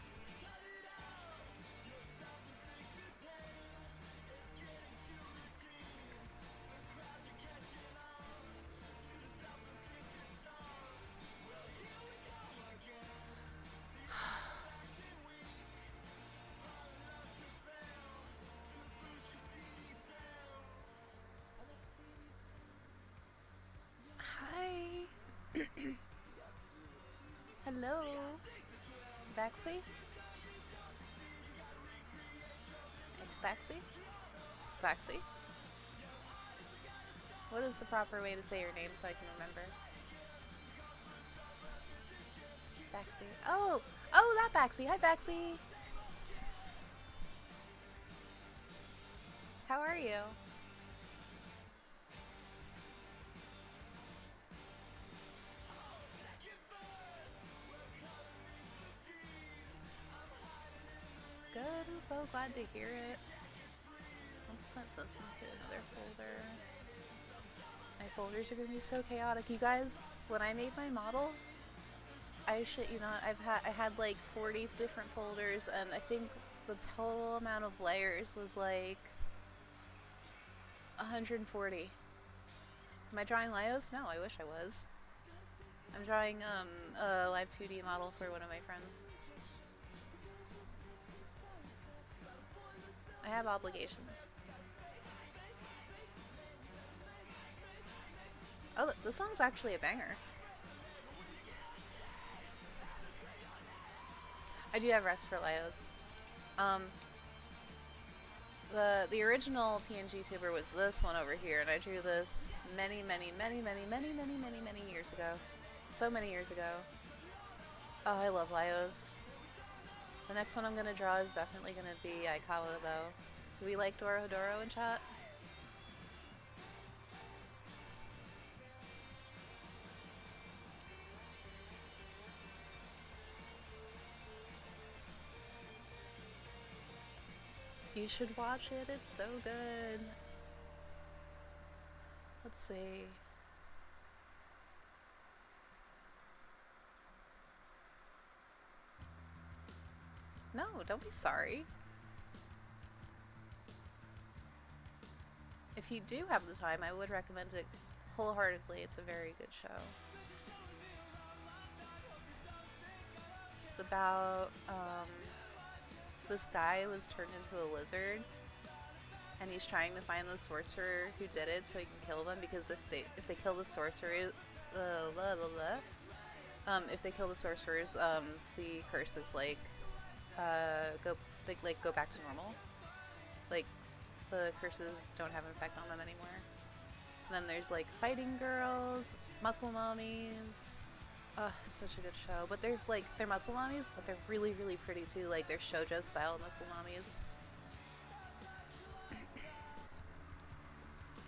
Hello, Baxi? X-Baxi? Spaxi? What is the proper way to say your name so I can remember? Baxi. Oh! Oh, that Baxi! Hi, Baxi! How are you? Good, I'm so glad to hear it. Let's put this into another folder. My folders are gonna be so chaotic. You guys, when I made my model, I shit you not, I had like 40 different folders, and I think the total amount of layers was like 140. Am I drawing Lyos? No, I wish I was. I'm drawing a live 2D model for one of my friends. I have obligations. Oh, this song's actually a banger. I do have rest for Lyos. The original PNG tuber was this one over here, and I drew this many years ago. So many years ago. Oh, I love Lyos. The next one I'm gonna draw is definitely gonna be Aikawa, though. Do we like Dorohedoro in chat? You should watch it, it's so good. Let's see. No, don't be sorry. If you do have the time, I would recommend it wholeheartedly. It's a very good show. It's about, this guy was turned into a lizard, and he's trying to find the sorcerer who did it so he can kill them, because if they kill the sorcerers, if they kill the sorcerers, the curses go back to normal. Like, the curses don't have an effect on them anymore. And then there's like fighting girls, muscle mommies. It's such a good show. But they're muscle mommies, but they're really, really pretty too. Like, they're shoujo style muscle mommies.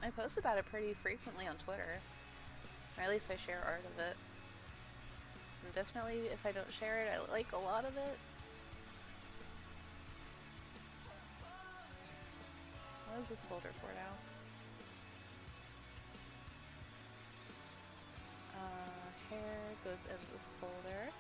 I post about it pretty frequently on Twitter. Or at least I share art of it. And definitely, if I don't share it, I like a lot of it. What is this folder for now? Hair goes in this folder.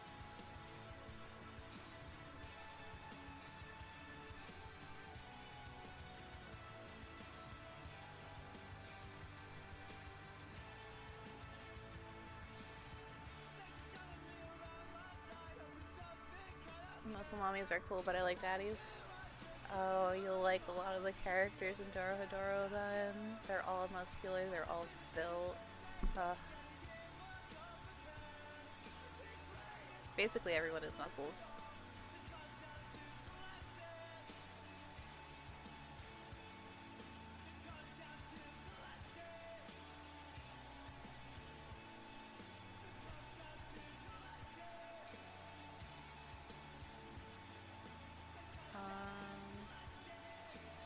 Muscle mommies are cool, but I like daddies. Oh, you'll like a lot of the characters in Dorohedoro then. They're all muscular, they're all built. Basically everyone is muscles.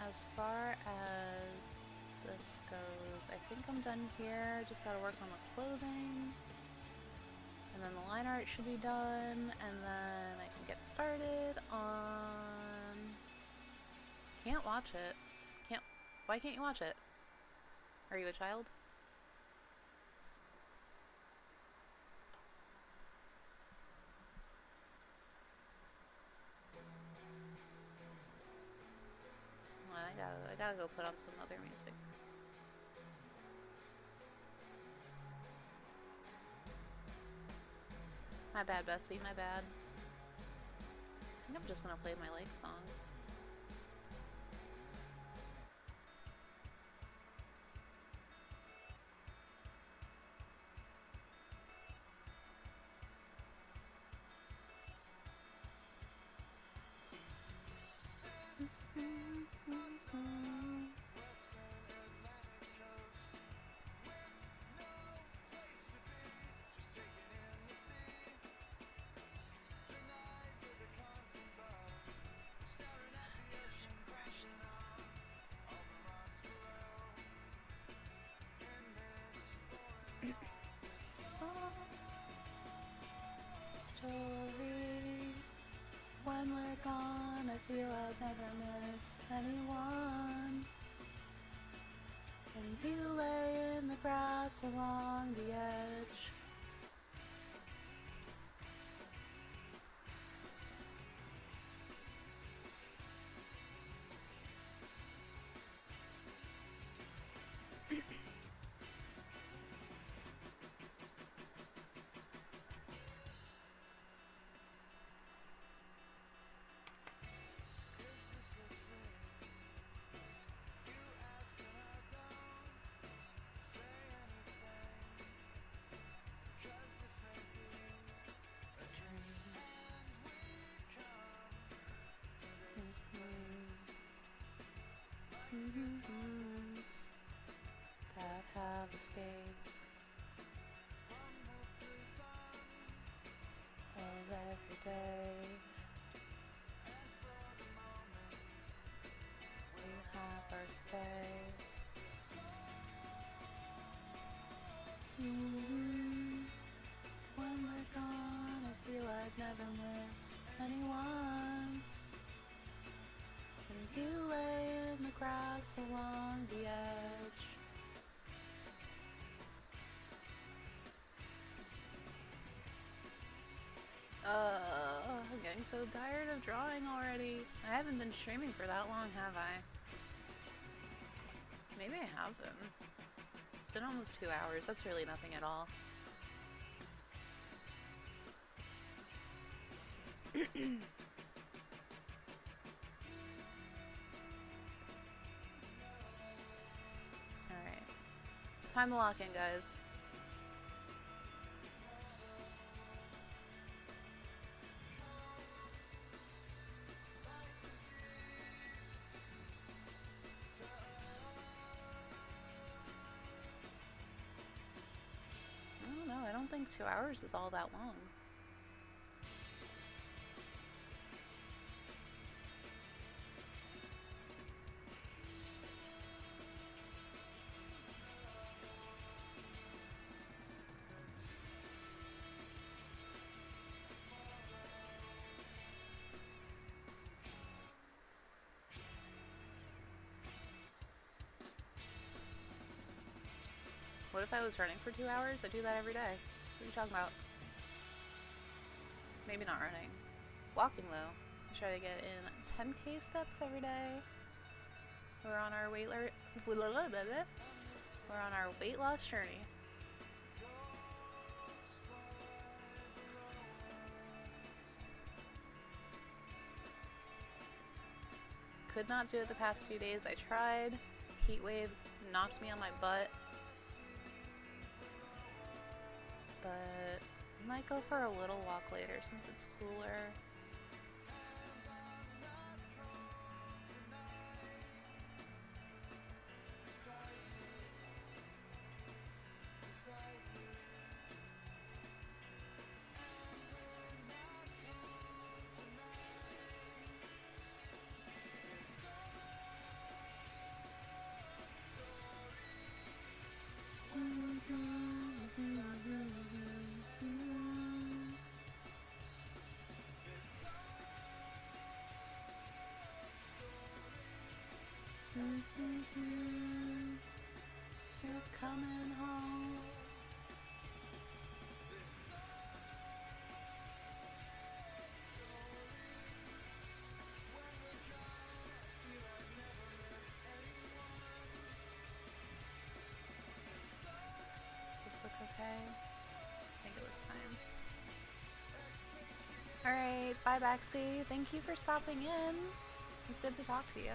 As far as this goes, I think I'm done here. Just gotta work on the clothing. And then the line art should be done. And then I can get started on... Can't watch it. Why can't you watch it? Are you a child? I gotta go put on some other music. My bad, Bessie, my bad. I think I'm just gonna play my like songs. Story. When we're gone, I feel I'd never miss anyone. And you lay in the grass along the edge. That have escaped of every day. We have our stay. When we're gone, I feel I'd never miss anyone. And you lay in the grass along the edge. I'm getting so tired of drawing already. I haven't been streaming for that long, have I? Maybe I have been. It's been almost 2 hours. That's really nothing at all. Time to lock in, guys. I don't know. I don't think 2 hours is all that long. What if I was running for 2 hours? I do that every day. What are you talking about? Maybe not running. Walking, though. I try to get in 10k steps every day. We're on our weight loss journey. Could not do it the past few days. I tried. Heat wave knocked me on my butt. But I might go for a little walk later since it's cooler. You're coming home. Does this look okay? I think it looks fine. Alright, bye Baxi. Thank you for stopping in. It's good to talk to you.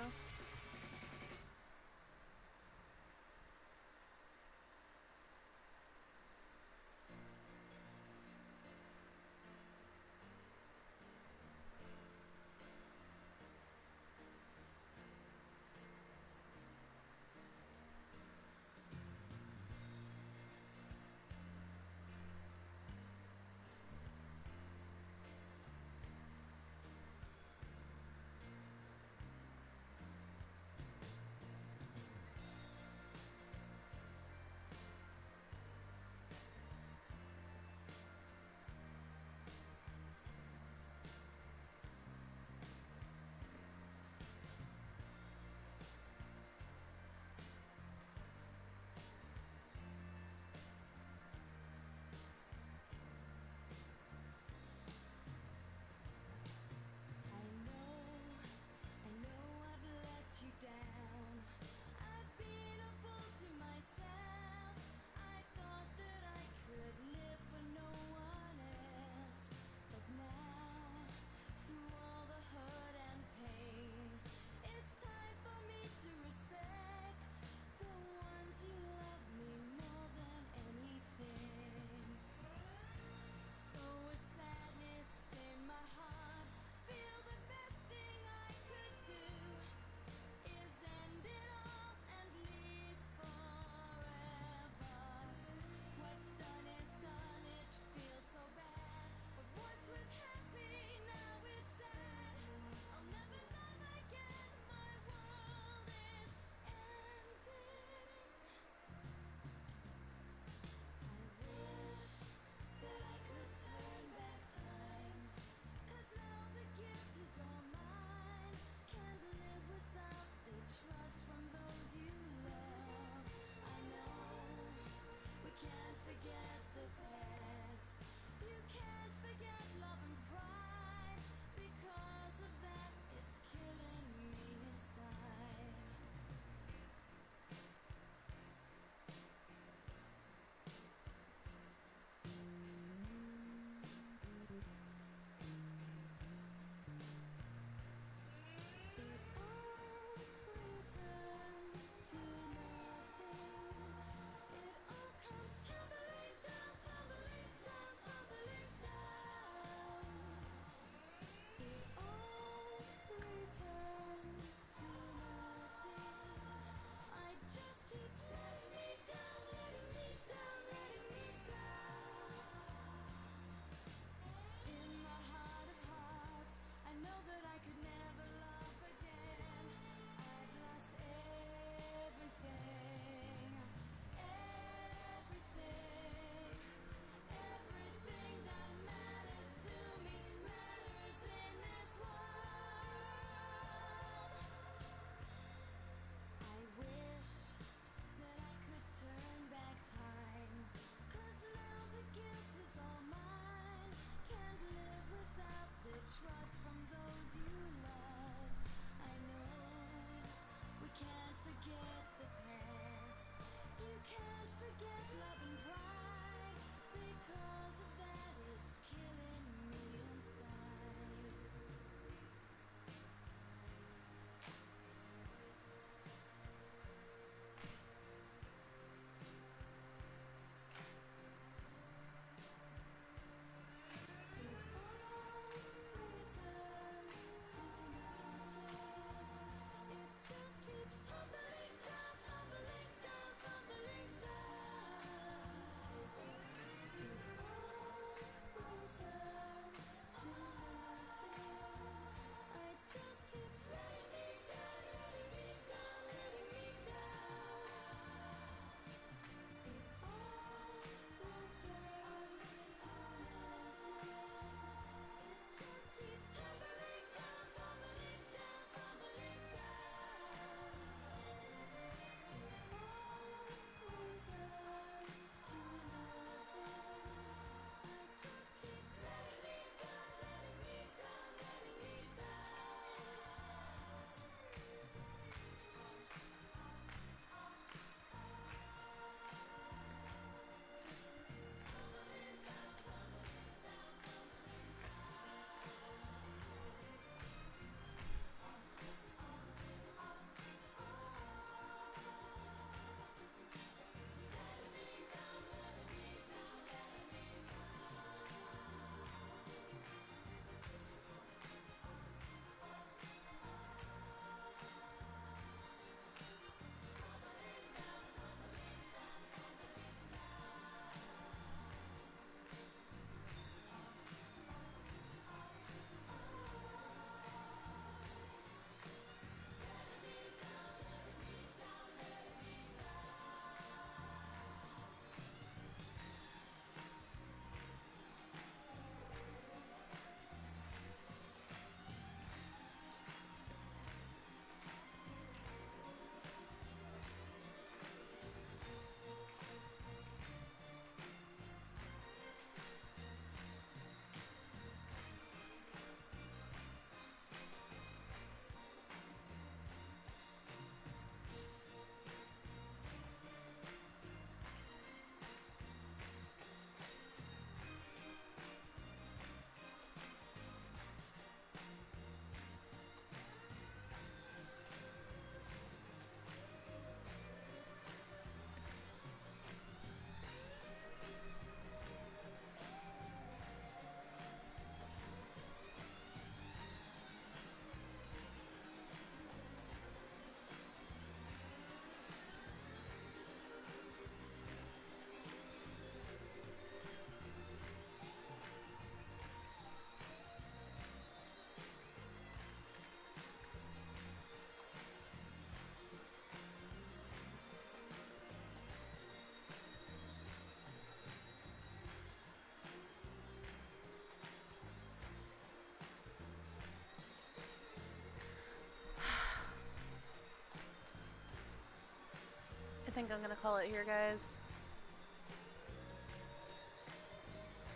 think I'm gonna call it here, guys.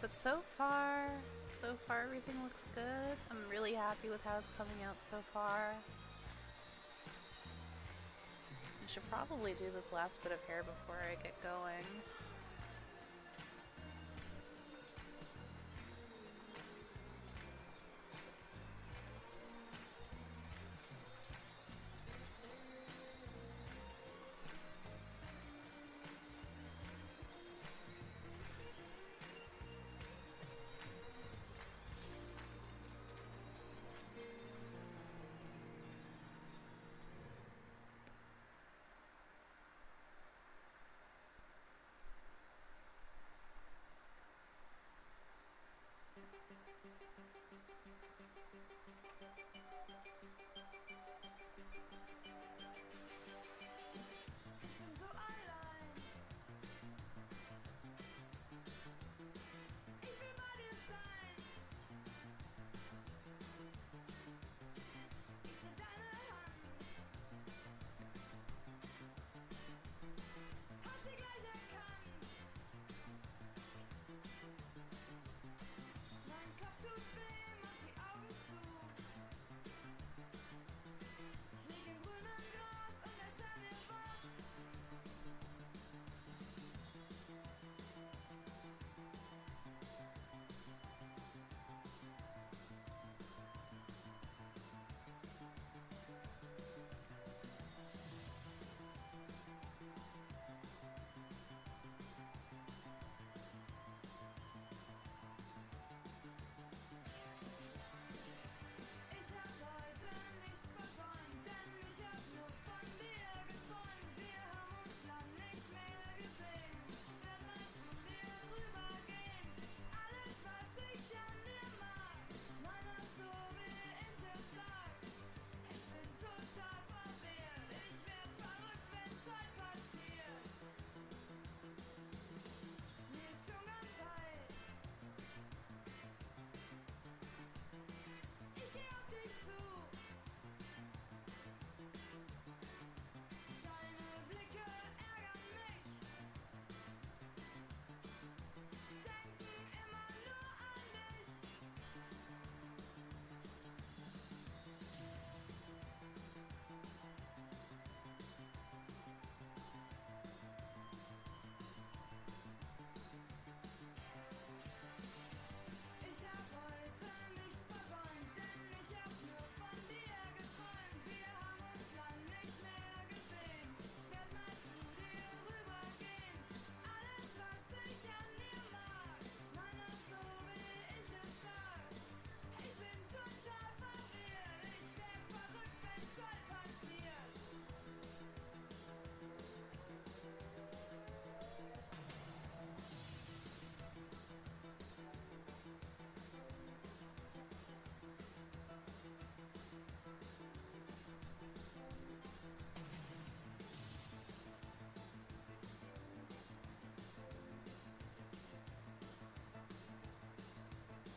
But so far everything looks good. I'm really happy with how it's coming out so far. I should probably do this last bit of hair before I get going.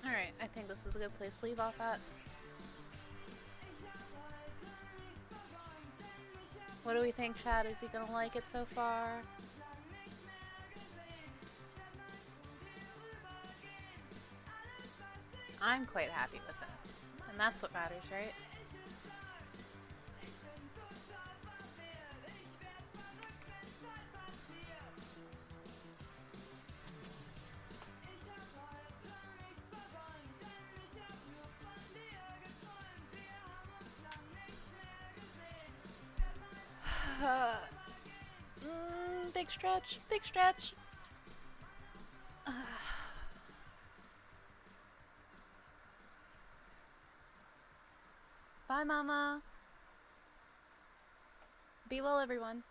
Alright, I think this is a good place to leave off at. What do we think, Chad? Is he gonna like it so far? I'm quite happy with it. And that's what matters, right? Big stretch, big stretch. Bye, Mama. Be well, everyone.